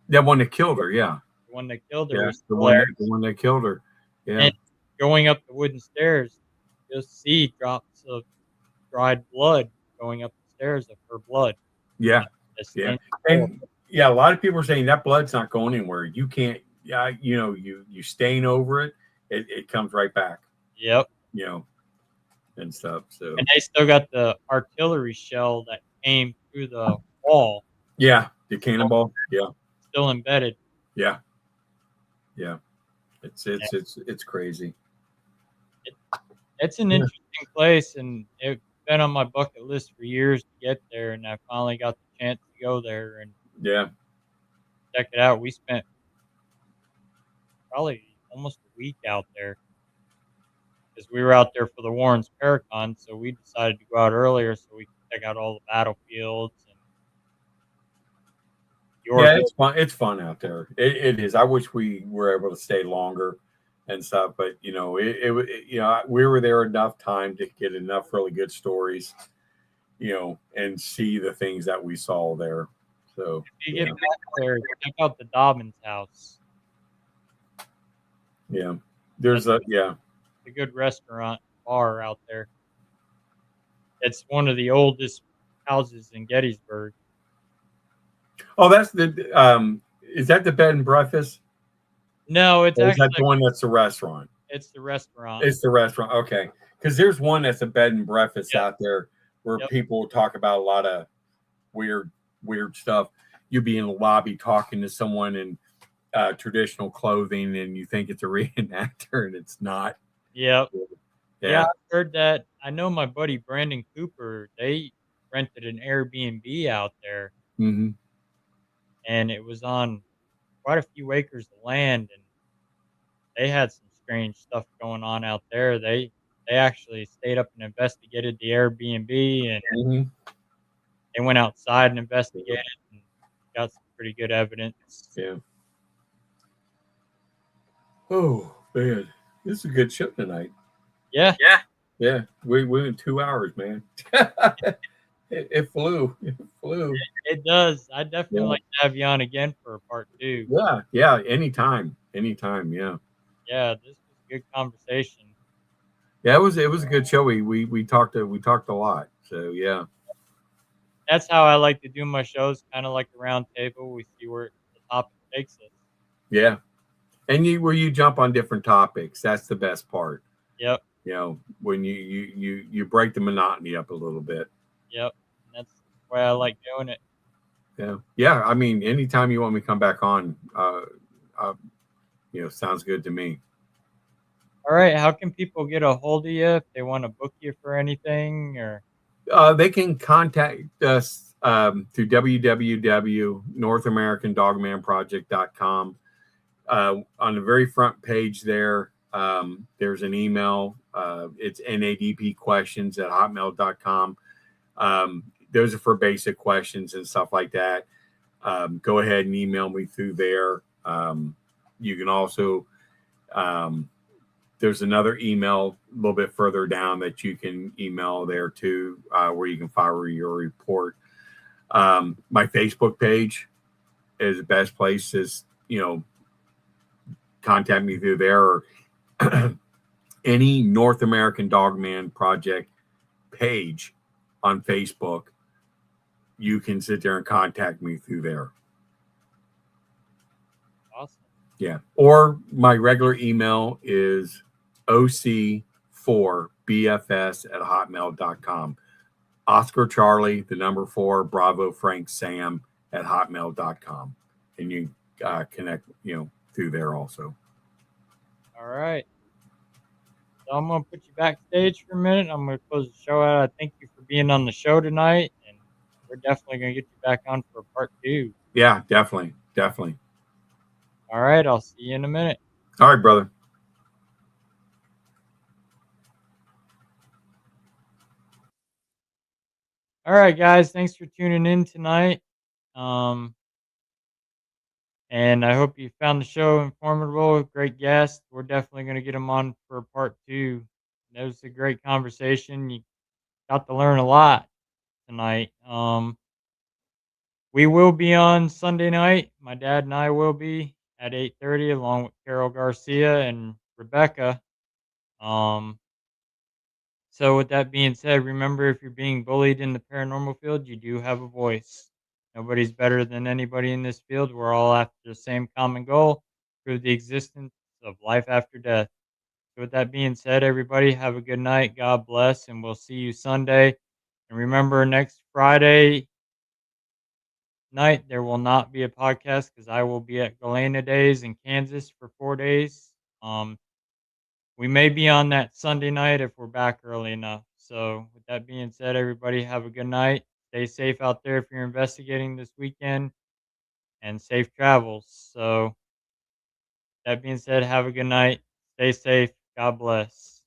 that one that killed her. Yeah, The one that killed her yeah, was still there. the one that killed her. Yeah, And going up the wooden stairs, you'll see drops of dried blood going up the stairs of her blood. yeah, The yeah, stained floor. and yeah, a lot of people are saying that blood's not going anywhere. You can't. Yeah, you know, you stain over it, it comes right back. Yep. You know, and stuff. And So they still got the artillery shell that came through the wall, yeah, the still, cannonball. Yeah, still embedded. yeah, yeah. Yeah. It's crazy. It, it's an Yeah, interesting place, and it's been on my bucket list for years to get there, and I finally got the chance to go there and yeah. check it out. We spent probably almost a week out there because we were out there for the Warren's Paracon, so we decided to go out earlier so we could check out all the battlefields and Yeah, Yorville. it's fun. It's fun out there. It is. I wish we were able to stay longer and stuff, but you know, we were there enough time to get enough really good stories, you know, and see the things that we saw there. So If you yeah, get back there, check out the Dobbins house. yeah. That's There's a yeah. a good restaurant bar out there. It's one of the oldest houses in Gettysburg. Oh, that's the is that the bed and breakfast? No, it's Or is that actually the one that's the restaurant? it's the restaurant. It's the restaurant. Okay. Because there's one that's a bed and breakfast Yep, out there where yep, people talk about a lot of weird, weird stuff. You'd be in the lobby talking to someone in traditional clothing and you think it's a reenactor and it's not. yep. Yeah, Yeah. I've heard that. I know my buddy Brandon Cooper, they rented an Airbnb out there, Hmm. and it was on quite a few acres of land, and they had some strange stuff going on out there. They actually stayed up and investigated the Airbnb, and Hmm. they went outside and investigated and got some pretty good evidence. Yeah. Oh, man. This is a good show tonight. Yeah, Yeah. We went 2 hours, man. It flew. It flew. It does. I definitely Yeah. like to have you on again for a part two. Yeah. Yeah. Anytime. Anytime. Yeah. Yeah, this was a good conversation. Yeah. It was a good show. We talked a lot. So yeah. That's how I like to do my shows, kind of like a round table. We see where the topic takes us. Yeah. And you jump on different topics. That's the best part. Yep, When you break the monotony up a little bit. yep. And that's the way I like doing it. Yeah. Yeah. I mean, anytime you want me to come back on, uh sounds good to me. All right, how can people get a hold of you if they want to book you for anything? Or They can contact us through www.northamericandogmanproject.com. On the very front page there, there's an email. It's nadpquestions@hotmail.com. Those are for basic questions and stuff like that. Go ahead and email me through there. You can also there's another email a little bit further down that you can email there too, where you can file your report. My Facebook page is the best place. Is contact me through there, or any North American Dogman Project page on Facebook. You can sit there and contact me through there. awesome. Yeah. Or my regular email is oc4bfs@hotmail.com. Oscar Charlie, the number 4, Bravo Frank Sam @hotmail.com. And you connect, through there also. All right. So I'm gonna put you backstage for a minute. I'm gonna close the show out. I thank you for being on the show tonight, and we're definitely gonna get you back on for part two. Yeah, definitely. Definitely. All right, I'll see you in a minute. All right, brother. All right, guys, thanks for tuning in tonight. Um, and I hope you found the show informative. Great guest. We're definitely gonna get him on for part two. That was a great conversation. You got to learn a lot tonight. We will be on Sunday night. My dad and I will be at 8:30, along with Carol Garcia and Rebecca. Um, so with that being said, remember, if you're being bullied in the paranormal field, you do have a voice. Nobody's better than anybody in this field. We're all after the same common goal: prove the existence of life after death. So with that being said, everybody have a good night. God bless, and we'll see you Sunday. And remember, next Friday night there will not be a podcast because I will be at Galena Days in Kansas for 4 days. We may be on that Sunday night if we're back early enough. So with that being said, everybody have a good night. Stay safe out there if you're investigating this weekend, and safe travels. So that being said, have a good night. Stay safe. God bless.